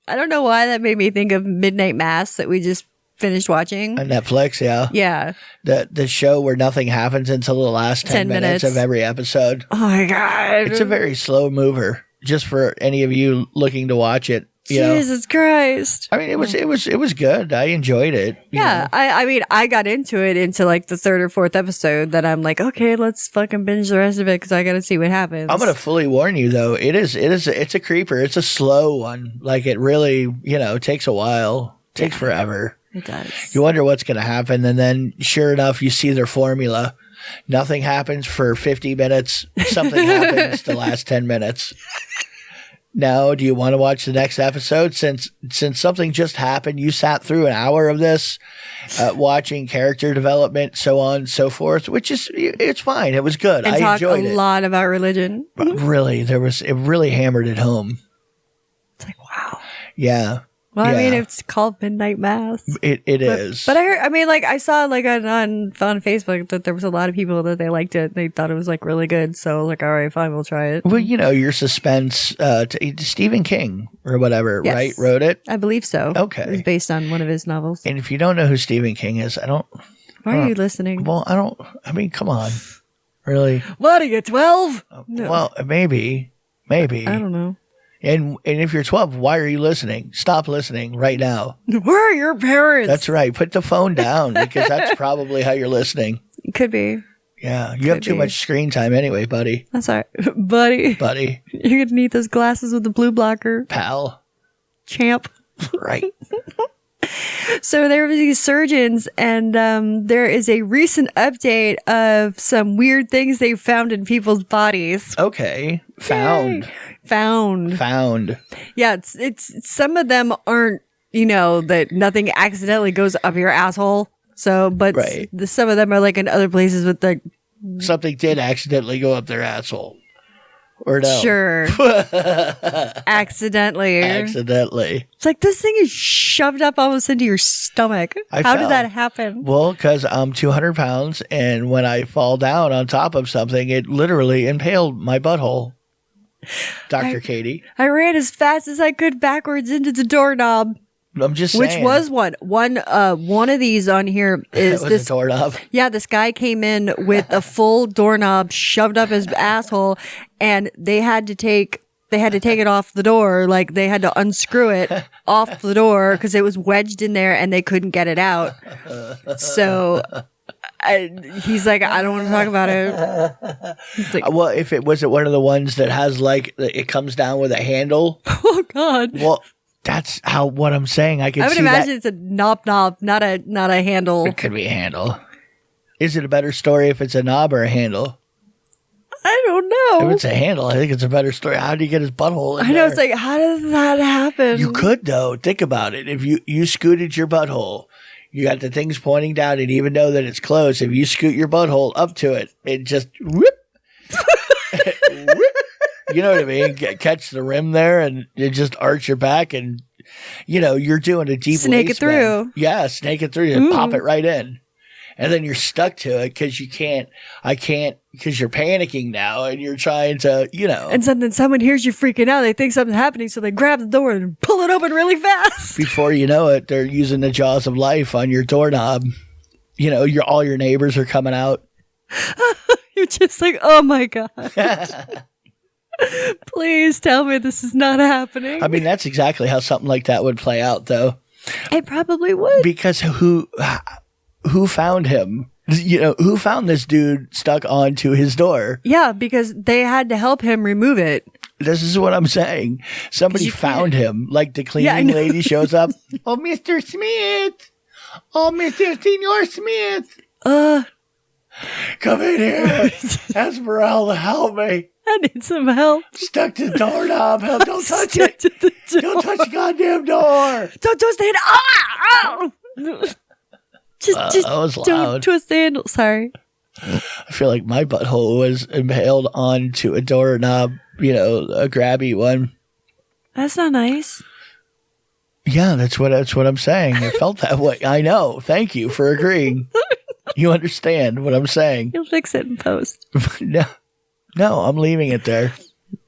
I don't know why that made me think of Midnight Mass that we just finished watching. On Netflix, yeah. Yeah. The show where nothing happens until the last 10 minutes of every episode. Oh my God. It's a very slow mover, just for any of you looking to watch it. Jesus Christ. I mean, it was good. I enjoyed it. Yeah. I mean, I got into it into like the third or fourth episode that I'm like, okay, let's fucking binge the rest of it because I got to see what happens. I'm going to fully warn you, though. It's a creeper. It's a slow one. Like, it really, takes a while. Takes forever. It does. You wonder what's going to happen. And then, sure enough, you see their formula. Nothing happens for 50 minutes. Something happens the last 10 minutes. Now, do you want to watch the next episode? Since something just happened, you sat through an hour of this, watching character development, so on and so forth, it's fine. It was good. And I enjoyed it. A lot about religion. But really, it really hammered it home. It's like, wow. Yeah. Well, yeah. I mean, it's called Midnight Mass. It is. But I heard, I saw on Facebook that there was a lot of people that they liked it. They thought it was like really good. So I was like, all right, fine, we'll try it. Well, your suspense, Stephen King or whatever, Yes. right? Wrote it? I believe so. Okay. It was based on one of his novels. And if you don't know who Stephen King is, Why are you listening? Well, I mean, come on. Really? What are you, 12? No. Well, maybe. I don't know. And if you're 12, why are you listening? Stop listening right now. Where are your parents? That's right. Put the phone down because that's probably how you're listening. Could be. Yeah. You have too much screen time anyway, buddy. That's all right. Buddy. You're going to need those glasses with the blue blocker. Pal. Champ. Right. So there were these surgeons, and there is a recent update of some weird things they found in people's bodies. Okay. Found. Yeah, it's some of them aren't, that nothing accidentally goes up your asshole. So, but some of them are like in other places with the something did accidentally go up their asshole. Or no? Sure. Accidentally. It's like this thing is shoved up almost into your stomach. How did that happen? Well, because I'm 200 pounds, and when I fall down on top of something, it literally impaled my butthole. Dr. Katie. I ran as fast as I could backwards into the doorknob. I'm just saying. Which was one of these on here is this a doorknob. Yeah, this guy came in with a full doorknob shoved up his asshole, and they had to take it off the door. Like they had to unscrew it off the door because it was wedged in there and they couldn't get it out. So he's like, I don't want to talk about it. Like, well, if it was one of the ones that has like it comes down with a handle. Oh God. Well. That's what I'm saying. I would imagine it's a knob, not a handle. It could be a handle. Is it a better story if it's a knob or a handle? I don't know. If it's a handle, I think it's a better story. How do you get his butthole in I know, there? it's like, how does that happen? You could, though. Think about it. If you scooted your butthole, you got the things pointing down, and even though that it's close, if you scoot your butthole up to it, it just whoop. Whoop. You know what I mean? Catch the rim there, and you just arch your back, and you're doing a deep snake waist it through. bend. Yeah, snake it through and pop it right in, and then you're stuck to it because you can't. I can't because you're panicking now, and you're trying to, And then someone hears you freaking out. They think something's happening, so they grab the door and pull it open really fast. Before you know it, they're using the jaws of life on your doorknob. All your neighbors are coming out. You're just like, oh my God. Please tell me this is not happening. I mean, that's exactly how something like that would play out, though. It probably would. Because who found him? Who found this dude stuck onto his door? Yeah, because they had to help him remove it. This is what I'm saying. Somebody found him. Like the cleaning lady shows up. Oh, Mr. Smith. Oh, Mr. Senior Smith. Come in here. Esmeralda, help me. I need some help. Stuck to the doorknob. Help. Don't touch it. Don't touch the goddamn door. Don't twist the handle. Ah! Just don't twist the handle. Sorry. I feel like my butthole was impaled onto a doorknob, a grabby one. That's not nice. Yeah, that's what I'm saying. It felt that way. I know. Thank you for agreeing. You understand what I'm saying. You'll fix it in post. No, I'm leaving it there.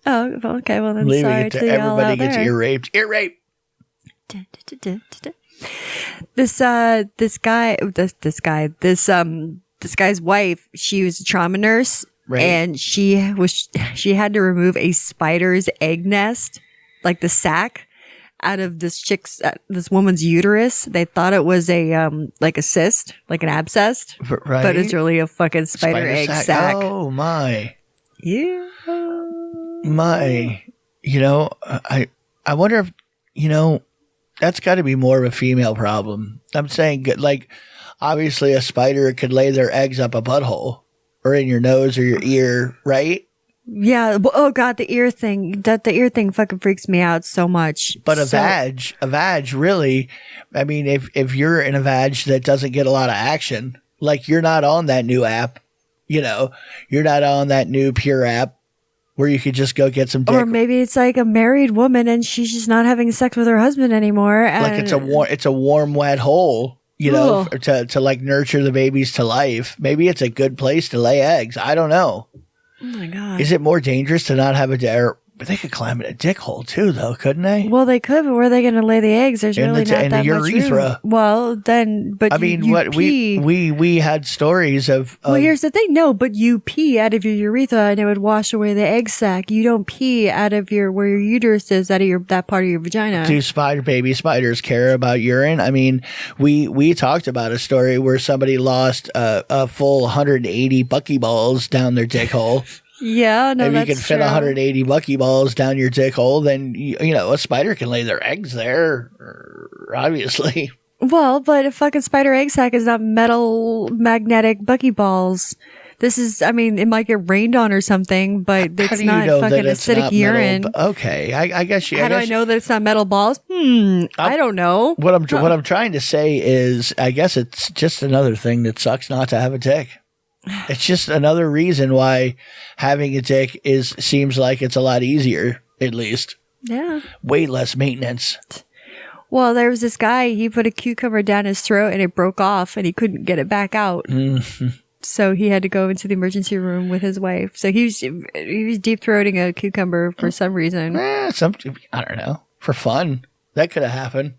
Oh, okay. Well, then leaving sorry it to there. y'all Everybody out gets there. ear raped. Ear rape. This guy's wife, she was a trauma nurse, right. And she had to remove a spider's egg nest, like the sac, out of this woman's uterus. They thought it was a cyst, like an abscess, right. But it's really a fucking spider egg sac. Oh my. Yeah. My. I wonder if, that's got to be more of a female problem. I'm saying, like, obviously a spider could lay their eggs up a butthole or in your nose or your ear, right? Yeah. Oh God, the ear thing. The ear thing fucking freaks me out so much. But a vag, really. I mean, if you're in a vag that doesn't get a lot of action, like you're not on that new app, you're not on that new Pure app where you could just go get some dick. Or maybe it's like a married woman and she's just not having sex with her husband anymore. And like it's a warm, wet hole. To like nurture the babies to life. Maybe it's a good place to lay eggs. I don't know. Oh my God. Is it more dangerous to not have a But they could climb in a dick hole too, though, couldn't they? Well, they could, but where are they going to lay the eggs? There's really not that much urethra. room. Well, then, but I mean, you pee. we had stories of. Well, here's the thing. No, but you pee out of your urethra and it would wash away the egg sac. You don't pee out of where your uterus is, out of that part of your vagina. Do baby spiders care about urine? I mean, we talked about a story where somebody lost a full 180 buckyballs down their dick hole. Yeah, no, if that's you can fit true. 180 buckyballs down your dick hole, then you know a spider can lay their eggs there. Obviously. Well, but a fucking spider egg sac is not metal magnetic buckyballs. This is, I mean, it might get rained on or something, but it's not fucking acidic urine. Okay, I guess you. How do I know that it's not metal balls? I don't know. What I'm trying to say is, I guess it's just another thing that sucks not to have a dick. It's just another reason why having a dick seems like it's a lot easier, at least. Yeah. Way less maintenance. Well, there was this guy, he put a cucumber down his throat and it broke off and he couldn't get it back out. Mm-hmm. So he had to go into the emergency room with his wife. So he was deep throating a cucumber for some reason. I don't know. For fun. That could have happened.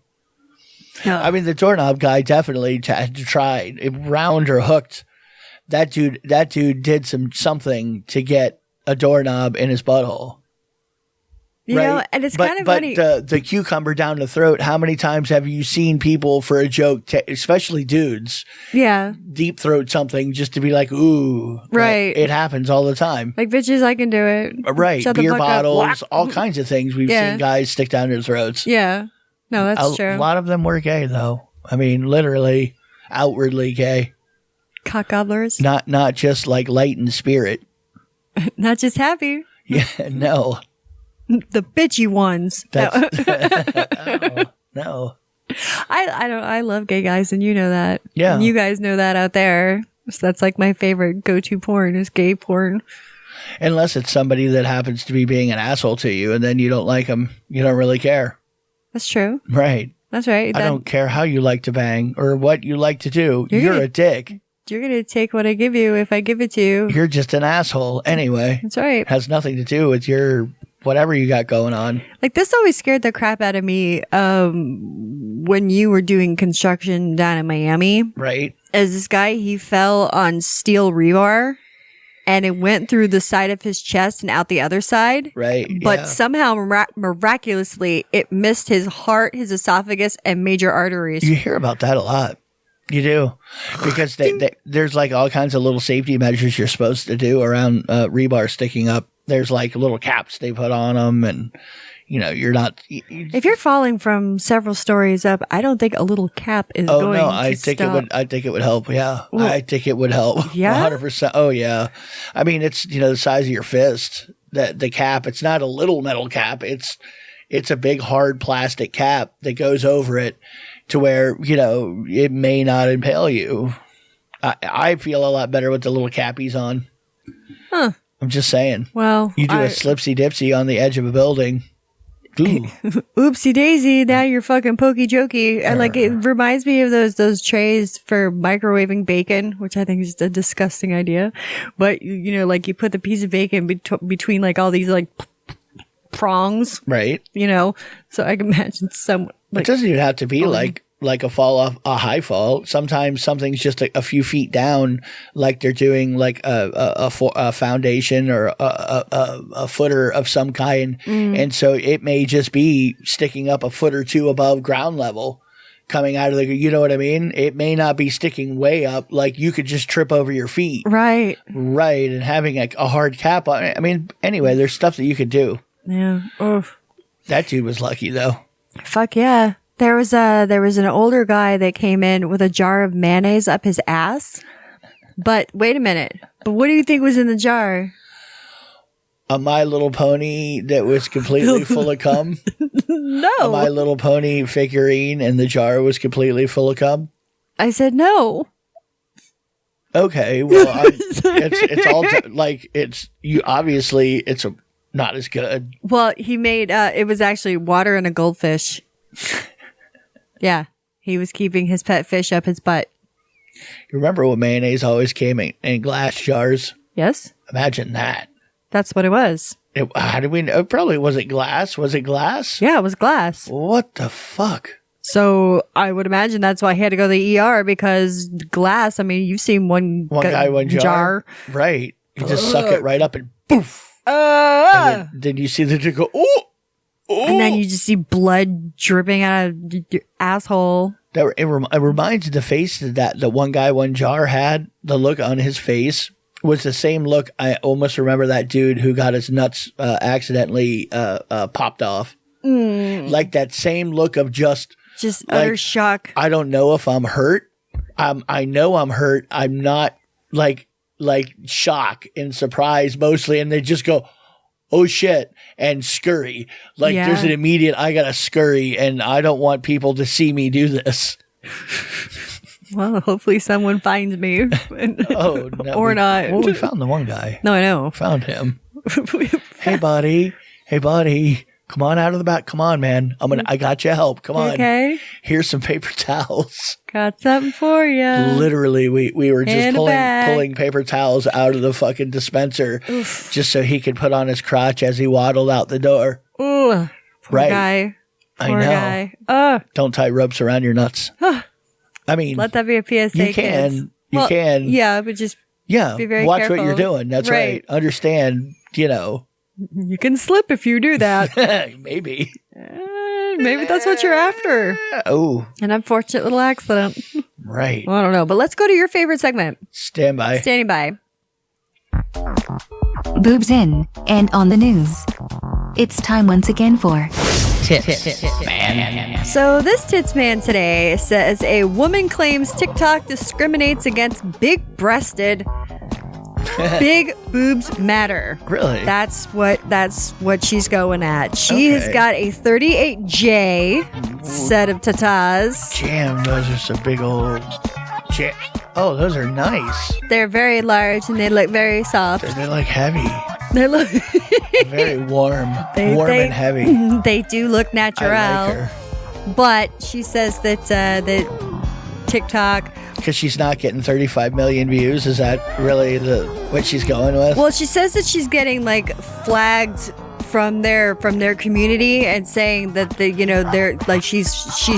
No. I mean, the doorknob guy definitely had to try. Round or hooked. That dude did something to get a doorknob in his butthole. You know, and it's kind of funny. But the cucumber down the throat, how many times have you seen people for a joke, especially dudes, deep throat something just to be like, ooh. Right. It happens all the time. Like, bitches, I can do it. Right. Beer bottles, all kinds of things we've seen guys stick down their throats. Yeah. No, that's true. A lot of them were gay, though. I mean, literally, outwardly gay. Cock gobblers. Not just like light in spirit. Not just happy. Yeah, no. The bitchy ones. No. I love gay guys, and you know that. Yeah. And you guys know that out there. So that's like my favorite go-to porn is gay porn. Unless it's somebody that happens to be being an asshole to you, and then you don't like them. You don't really care. That's true. Right. That's right. I don't care how you like to bang or what you like to do. You're a dick. You're going to take what I give you if I give it to you. You're just an asshole anyway. That's right. It has nothing to do with your whatever you got going on. Like, this always scared the crap out of me when you were doing construction down in Miami. Right. As this guy, he fell on steel rebar and it went through the side of his chest and out the other side. Right. But somehow, miraculously, it missed his heart, his esophagus, and major arteries. You hear about that a lot. You do, because there's like all kinds of little safety measures you're supposed to do around rebar sticking up. There's like little caps they put on them, and you know you're not. If you're falling from several stories up, I don't think a little cap is going to I think stop. I think it would help. Yeah, well, I think it would help. Yeah, 100%. Oh yeah, I mean it's the size of your fist. The cap. It's not a little metal cap. It's a big hard plastic cap that goes over it. To where, it may not impale you. I feel a lot better with the little cappies on. Huh. I'm just saying. Well, you do a slipsy dipsy on the edge of a building. Ooh. Oopsie daisy, now you're fucking pokey jokey. And it reminds me of those trays for microwaving bacon, which I think is a disgusting idea. But, you put the piece of bacon between like all these like prongs. Right. So I can imagine someone. It doesn't even have to be like a fall off, a high fall. Sometimes something's just a few feet down, like they're doing like a foundation or a footer of some kind. And so it may just be sticking up a foot or two above ground level coming out of you know what I mean? It may not be sticking way up, like you could just trip over your feet. Right. Right. And having a hard cap on it. I mean, anyway, there's stuff that you could do. Yeah. Oof. That dude was lucky though. Fuck yeah. There was an older guy that came in with a jar of mayonnaise up his ass. But wait a minute. But what do you think was in the jar? A My Little Pony that was completely full of cum? No. A My Little Pony figurine and the jar was completely full of cum? I said no. Okay, well, it's all obviously it's not as good. Well, he made it was actually water and a goldfish. Yeah, he was keeping his pet fish up his butt. You remember when mayonnaise always came in glass jars? Yes. Imagine that. That's what it was. How do we know? Probably was it glass? Was it glass? Yeah, it was glass. What the fuck? So I would imagine that's why he had to go to the ER, because glass, I mean, you've seen one guy, one jar. Right. You just suck it right up and poof. And then you see the dude go, oh. And then you just see blood dripping out of your asshole. It reminds the face that the one guy, one jar had. The look on his face was the same look. I almost remember that dude who got his nuts accidentally popped off. Like that same look of just utter shock. I don't know if I'm hurt. I know I'm hurt. I'm not like shock and surprise mostly. And they just go, oh shit, and scurry. Like there's an immediate, I gotta scurry, and I don't want people to see me do this. Well, hopefully someone finds me. Oh, no. Or not. Well, we found the one guy. No, I know. Found him. Hey, buddy. Come on out of the back. Come on, man. I got you help. Come on. Okay. Here's some paper towels. Got something for you. Literally, we were just pulling paper towels out of the fucking dispenser just so he could put on his crotch as he waddled out the door. Ooh. Poor right. guy. Poor guy. Don't tie ropes around your nuts. I mean, let that be a PSA. You can. Kids. You can. Yeah, but just be very watch careful. what you're doing. That's right. Understand, You can slip if you do that. Maybe. Maybe that's what you're after. Oh. An unfortunate little accident. Right. Well, I don't know, but let's go to your favorite segment. Standing by. Boobs in and on the news. It's time once again for Tits Man. So this Tits Man today says a woman claims TikTok discriminates against big-breasted. Big boobs matter. Really? That's what she's going at. She has got a 38J set of tatas. Damn, those are some big old. Oh, those are nice. They're very large and they look very soft. They're like heavy. They look very warm. And heavy. They do look natural. I like her. But she says that TikTok, because she's not getting 35 million views. Is that really what she's going with? Well, she says that she's getting flagged from their community and saying that they're like she's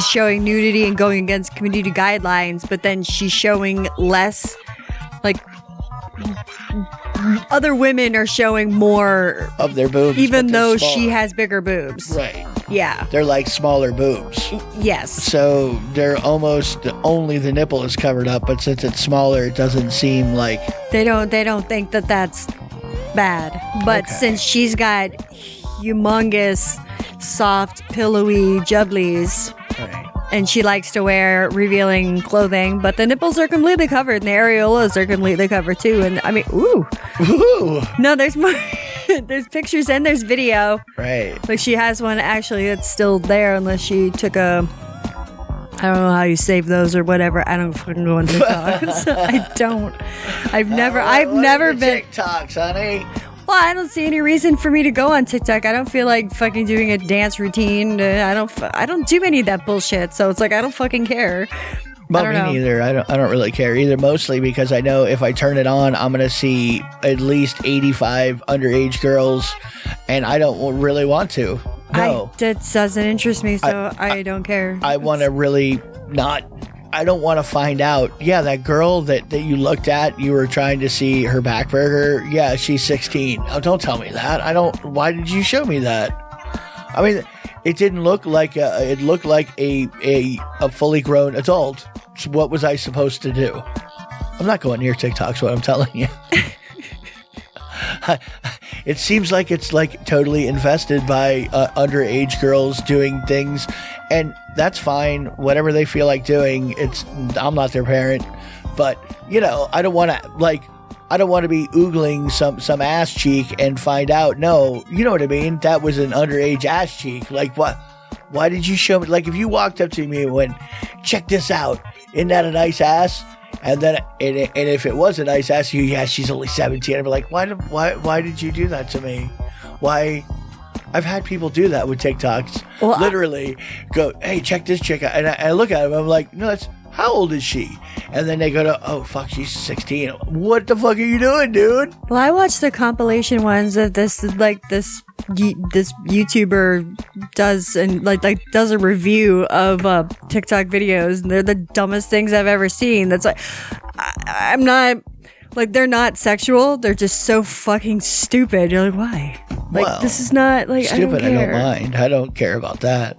showing nudity and going against community guidelines, but then she's showing less. Other women are showing more of their boobs, even though she has bigger boobs. Right. Yeah. They're like smaller boobs. Yes. So they're almost only the nipple is covered up, but since it's smaller, it doesn't seem like they don't think that that's bad. But since she's got humongous, soft, pillowy jubblies. Right. And she likes to wear revealing clothing, but the nipples are completely covered and the areolas are completely covered too. And I mean, ooh. No, there's more. There's pictures and there's video. Right. Like she has one actually that's still there unless she took I don't know how you save those or whatever. I don't fucking go on TikTok. I don't. I've never been TikToks, honey. Well, I don't see any reason for me to go on TikTok. I don't feel like fucking doing a dance routine. I don't do any of that bullshit. So it's like I don't fucking care. Well, me neither. I don't really care either. Mostly because I know if I turn it on, I'm gonna see at least 85 underage girls, and I don't really want to. No, that doesn't interest me. So I don't care. I want to really not. I don't want to find out. Yeah, that girl that you looked at, you were trying to see her back burger. Yeah, she's 16. Oh, don't tell me that. Why did you show me that? I mean, it didn't look like it looked like a fully grown adult. So what was I supposed to do? I'm not going near TikTok's what I'm telling you. It seems like it's totally infested by underage girls doing things, and that's fine. Whatever they feel like doing, I'm not their parent, but I don't want to be oogling some ass cheek and find out. No, you know what I mean. That was an underage ass cheek. Like what? Why did you show me? Like if you walked up to me and went, "Check this out. Isn't that a nice ass?" And then, and if it was a nice ass, she's only 17. I'd be like, why did you do that to me? Why? I've had people do that with TikToks. Well, literally go, hey, check this chick out. And I look at him, I'm like, no, how old is she? and then they go to, oh fuck, she's 16. What the fuck are you doing, dude? Well, I watched the compilation ones of this YouTuber does and does a review of TikTok videos, and they're the dumbest things I've ever seen. That's like, I'm not like, they're not sexual. They're just so fucking stupid. You're like, why? Like, Well, this is not like stupid. I don't care. I don't mind. I don't care about that.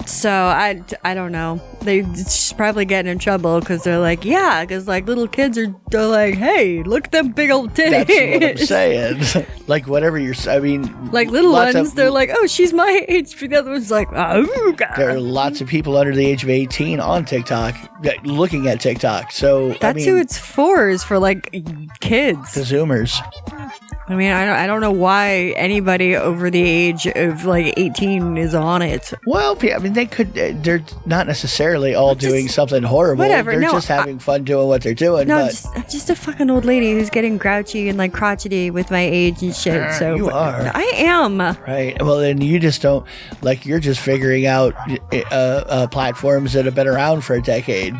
So I don't know. She's probably getting in trouble because they're like, yeah, because like little kids they're like, hey, look at them big old titties. That's what I'm saying. Like whatever I mean, like little ones, they're like, oh, she's my age. But the other one's like, oh god. There are lots of people under the age of 18 on TikTok looking at TikTok. So that's who it's for, is for like kids. The Zoomers. I mean, I don't know why anybody over the age of like 18 is on it. Well, I mean, they're not necessarily all doing something horrible. Whatever. They're just having fun doing what they're doing. No, but I'm just a fucking old lady who's getting grouchy and like crotchety with my age and shit. So you are. I am. Right. Well, then you just don't, like, you're just figuring out platforms that have been around for a decade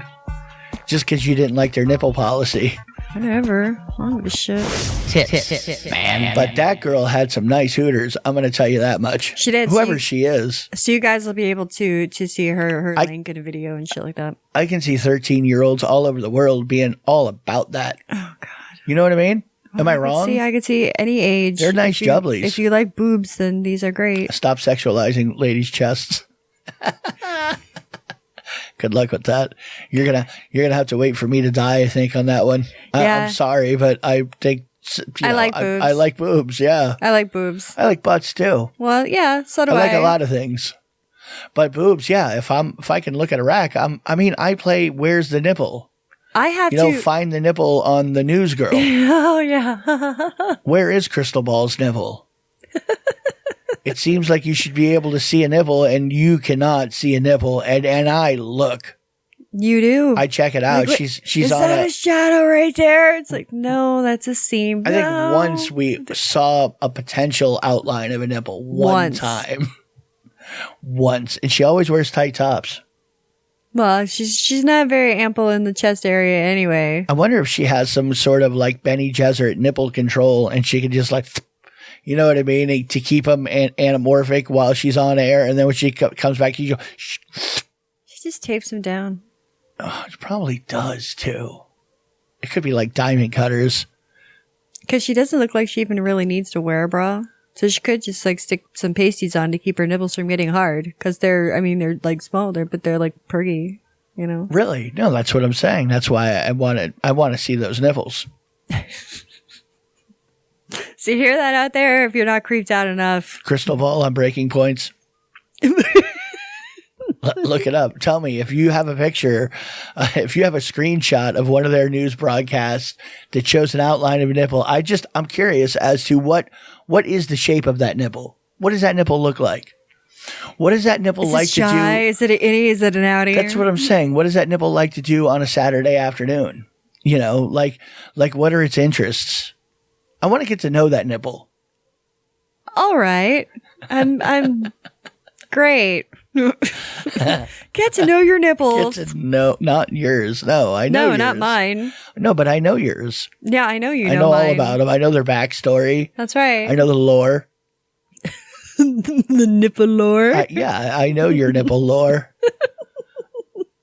just because you didn't like their nipple policy. Whatever. I don't give a shit. Man. But that girl had some nice hooters. I'm going to tell you that much. She did. Whoever she is. So you guys will be able to see her link in a video and shit like that. I can see 13-year-olds all over the world being all about that. Oh, God. You know what I mean? Am I wrong? I could see any age. They're nice jubblies. If you like boobs, then these are great. Stop sexualizing ladies' chests. Good luck with that. You're gonna have to wait for me to die, I think, on that one. Yeah. I'm sorry, but I think I like boobs. I like boobs. Yeah, I like boobs. I like butts too. Well, yeah, so do I. I like a lot of things, but boobs. Yeah, if I can look at a rack, I play Where's the Nipple? I have to find the nipple on the news girl. Oh yeah. Where is Krystal Ball's nipple? It seems like you should be able to see a nipple, and you cannot see a nipple. And I look. You do. I check it out. Like, she's is on that a shadow right there? It's like, no, that's a seam. I think once we saw a potential outline of a nipple. One time. Once. And she always wears tight tops. Well, she's not very ample in the chest area anyway. I wonder if she has some sort of like Benny Gesserit nipple control, and she can just like, you know what I mean, to keep them anamorphic while she's on air, and then when she comes back, you go. Shh. She just tapes them down. Oh, it probably does too. It could be like diamond cutters. Because she doesn't look like she even really needs to wear a bra. So she could just like stick some pasties on to keep her nipples from getting hard. Because they're like small, but they're like perky, you know? Really? No, that's what I'm saying. That's why I want to see those nipples. So you hear that out there if you're not creeped out enough. Krystal Ball on Breaking Points. Look it up. Tell me if you have a picture, if you have a screenshot of one of their news broadcasts that shows an outline of a nipple. I'm curious as to what is the shape of that nipple. What does that nipple look like? What does that nipple like to do? Is it an innie? Is it an outie? That's what I'm saying. What does that nipple like to do on a Saturday afternoon? You know, like what are its interests? I want to get to know that nipple. All right. I'm great. Get to know your nipples. Not yours. No, I know yours. No, not mine. No, but I know yours. Yeah, I know you I know know mine. all about them. I know their backstory. That's right. I know the lore. The nipple lore. I know your nipple lore.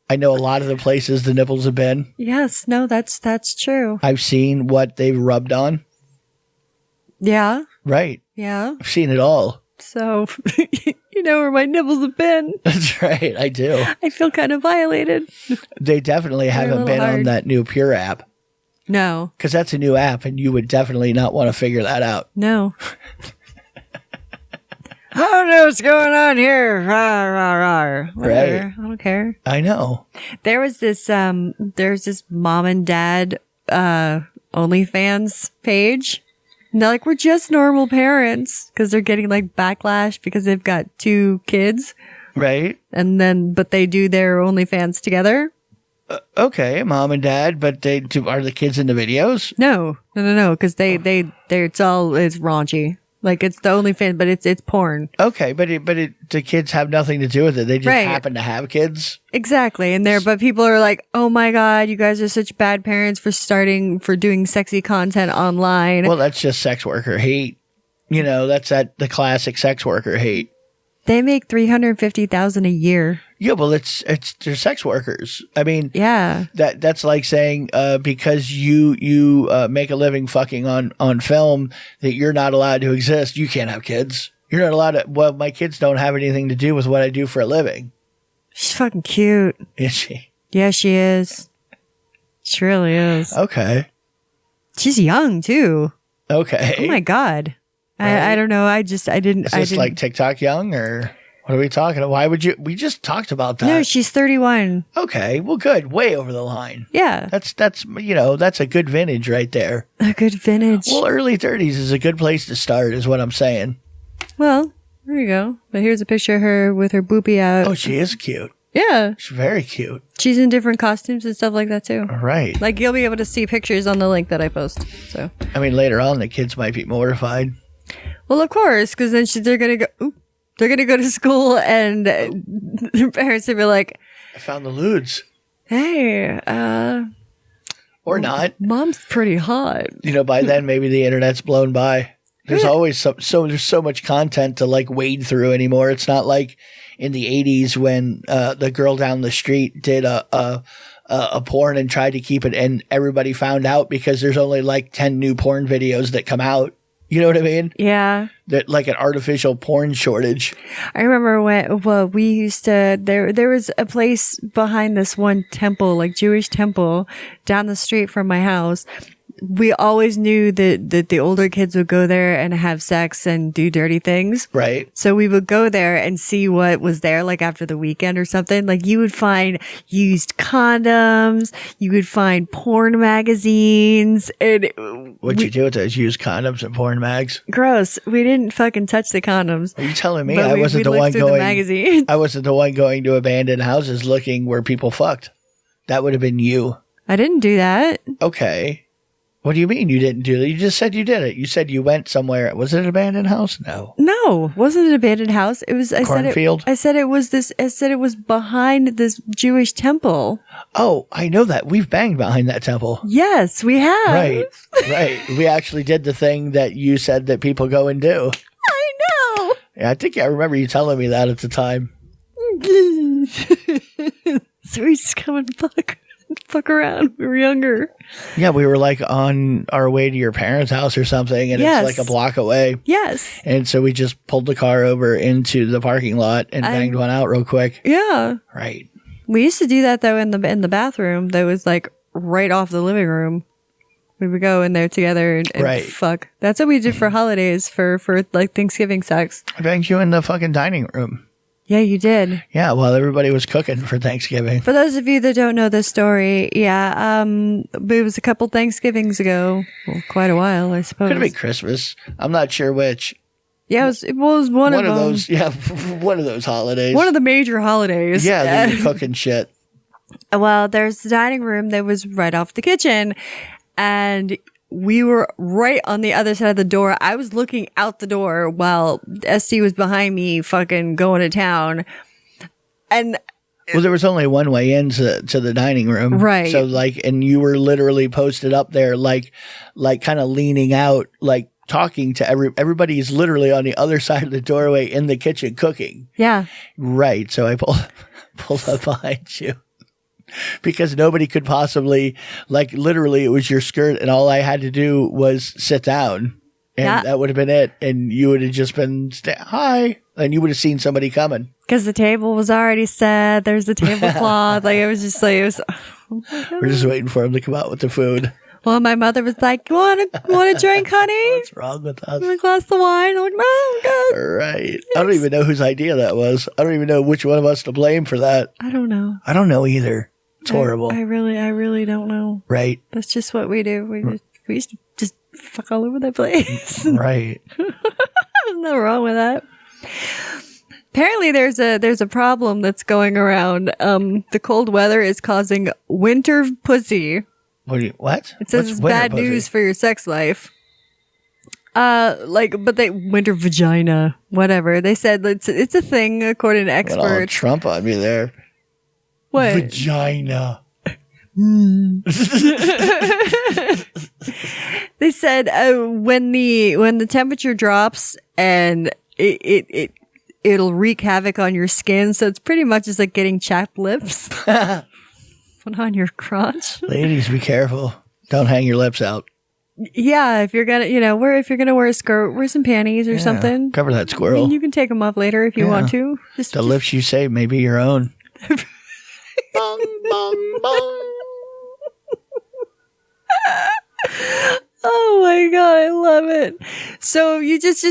I know a lot of the places the nipples have been. Yes, no, that's true. I've seen what they've rubbed on. Yeah. Right. Yeah. I've seen it all. So, you know where my nipples have been. That's right. I do. I feel kind of violated. They definitely haven't been on that new Pure app. No. Because that's a new app, and you would definitely not want to figure that out. No. I don't know what's going on here. Rawr, rawr, rawr. Whatever. Right. I don't care. I know. There's this mom and dad OnlyFans page. And they're like, we're just normal parents, because they're getting like backlash because they've got 2 kids. Right. But they do their OnlyFans together. Okay, mom and dad, but are the kids in the videos? No, because it's raunchy. Like it's the OnlyFans, but it's porn. Okay, but the kids have nothing to do with it. They just Right. happen to have kids. Exactly. And but people are like, oh my God, you guys are such bad parents for doing sexy content online. Well, that's just sex worker hate. You know, that's the classic sex worker hate. They make $350,000 a year. Yeah, well, they're sex workers. I mean, Yeah. that's like saying because you make a living fucking on film that you're not allowed to exist. You can't have kids. You're not allowed to. Well, my kids don't have anything to do with what I do for a living. She's fucking cute. Is she? Yeah, she is. She really is. Okay. She's young too. Okay. Oh my God. Right. I don't know. I didn't. Is this like TikTok young or what are we talking about? Why would you? We just talked about that. No, she's 31. Okay. Well, good. Way over the line. Yeah. That's that's a good vintage right there. A good vintage. Well, early 30s is a good place to start, is what I'm saying. Well, there you go. But here's a picture of her with her boopy out. Oh, she is cute. Yeah. She's very cute. She's in different costumes and stuff like that too. All right. Like you'll be able to see pictures on the link that I post. So. I mean, later on, the kids might be mortified. Well, of course, because then they're gonna go. They're gonna go to school, and their parents will be like, I found the lewds. "Hey, Or not. mom's pretty hot." You know, by then, maybe the internet's blown by. There's always there's so much content to like wade through anymore. It's not like in the 80s when the girl down the street did a porn and tried to keep it, and everybody found out because there's only like 10 new porn videos that come out. You know what I mean? Yeah. That like an artificial porn shortage. I remember when we used to there was a place behind this one temple, like Jewish temple, down the street from my house. We always knew that the older kids would go there and have sex and do dirty things. Right. So we would go there and see what was there, like after the weekend or something. Like you would find used condoms, you would find porn magazines, and What'd you do with those used condoms and porn mags? gross. We didn't fucking touch the condoms. Are you telling me But I we wasn't the looked one through the going? magazines. I wasn't the one going to abandoned houses looking where people fucked. That would have been you. I didn't do that. Okay. What do you mean you didn't do that? You just said you did it. You said you went somewhere. Was it an abandoned house? No. No, wasn't an abandoned house. It was. Cornfield? I said it was this. I said it was behind this Jewish temple. Oh, I know that. We've banged behind that temple. Yes, we have. Right. Right. We actually did the thing that you said that people go and do. I know. Yeah, I think I remember you telling me that at the time. So we just come and fuck around. We were younger. Yeah, we were like on our way to your parents' house or something, and Yes. it's like a block away. Yes. And so we just pulled the car over into the parking lot and banged one out real quick. Yeah. Right. We used to do that though in the bathroom that was like right off the living room. We would go in there together and Right. fuck. That's what we did for holidays for like Thanksgiving sex. I banged you in the fucking dining room. Yeah, you did. Yeah, while everybody was cooking for Thanksgiving. For those of you that don't know this story, yeah, it was a couple Thanksgivings ago. Well, quite a while, I suppose. Could have been Christmas. I'm not sure which. Yeah, it was one of them. those. Yeah, one of those holidays. One of the major holidays. Yeah, they were cooking shit. Well, there's the dining room that was right off the kitchen, and we were right on the other side of the door. I was looking out the door while SC was behind me fucking going to town. And Well, there was only one way into the dining room. Right. So like, and you were literally posted up there, like kind of leaning out, like talking to everybody is literally on the other side of the doorway in the kitchen cooking. yeah, Right. So I pulled up behind you. Because nobody could possibly, like, literally, it was your skirt, and all I had to do was sit down, and Yeah. that would have been it. And you would have just been, hi, and you would have seen somebody coming. because the table was already set. There's the tablecloth. Like, it was just like, it was. We're just waiting for him to come out with the food. Well, my mother was like, want a drink, honey? What's wrong with us? Want a glass of wine? I'm like, no, I'm good. Right. I don't even know whose idea that was. I don't even know which one of us to blame for that. I don't know. I don't know either. It's horrible. I really don't know. Right. That's just what we do. We used to just fuck all over the place. Right. There's nothing wrong with that. Apparently, there's a problem that's going around. The cold weather is causing winter pussy. What? It says What's it's winter bad pussy? news for your sex life. But they winter vagina, whatever. They said it's a thing according to Went all experts. Trump on me there. What? Vagina. They said when the temperature drops and it'll wreak havoc on your skin. So it's pretty much just like getting chapped lips. Put on your crotch. Ladies, be careful. Don't hang your lips out. Yeah, if you're gonna, if you're gonna wear a skirt, wear some panties or something. Cover that I squirrel. mean, you can take them off later if you Yeah. want to. The lips you save may be your own. Bong, bong, bong. Oh my god, I love it. So you just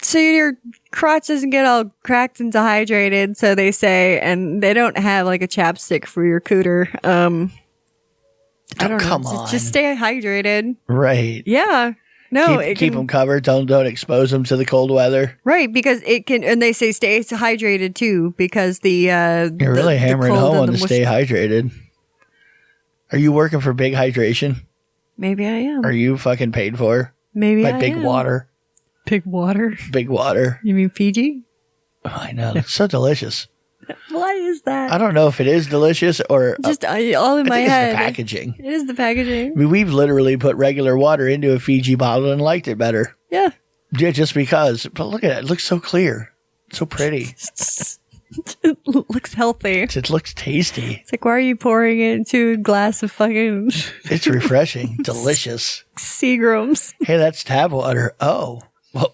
so your crotch doesn't get all cracked and dehydrated, so they say, and they don't have like a chapstick for your cooter. I don't know. Come on. Just stay hydrated. Right. Yeah. No, Keep them covered. Don't expose them to the cold weather. right, because it can, and they say stay hydrated too, because You're really hammering home on to stay hydrated. Are you working for Big Hydration? Maybe I am. Are you fucking paid for Maybe by I Big am. Water? Big water. Big Water. You mean Fiji? Oh, I know. It's so delicious. Why is that? I don't know if it is delicious or Just all in I my think head. it's the packaging. It is the packaging. I mean, we've literally put regular water into a Fiji bottle and liked it better. Yeah. Yeah, just because. But look at it. It looks so clear. So pretty. It looks healthy. It looks tasty. It's like, why are you pouring it into a glass of fucking It's refreshing. Delicious. Seagrams? Hey, that's tap water. Oh.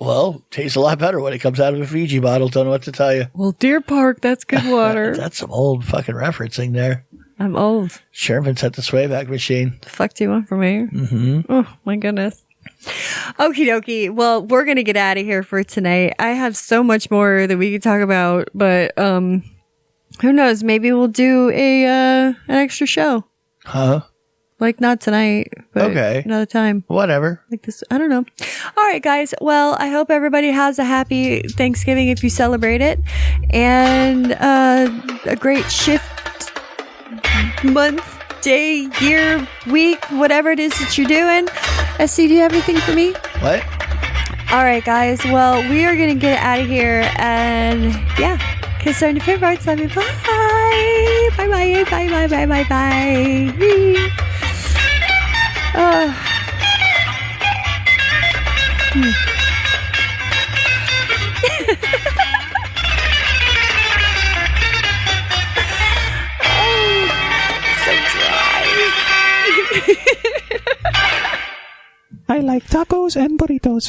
Well, tastes a lot better when it comes out of a Fiji bottle. Don't know what to tell you. Well, Deer Park, that's good water. That's some old fucking referencing there. I'm old. Sherman's at the swayback machine. The fuck do you want from me? Mm-hmm. Oh, my goodness. Okie dokie. Well, we're going to get out of here for tonight. I have so much more that we could talk about, but who knows? Maybe we'll do an extra show. Huh? Like, not tonight, but Okay. another time. Whatever. Like this, I don't know. All right, guys. Well, I hope everybody has a happy Thanksgiving if you celebrate it, and a great shift month, day, year, week, whatever it is that you're doing. SC, do you have anything for me? What? All right, guys. Well, we are gonna get out of here, and yeah, kiss on your favorites. Love you. Bye. Bye. Bye. Bye. Bye. Bye. Bye. Bye. So dry. I like tacos and burritos.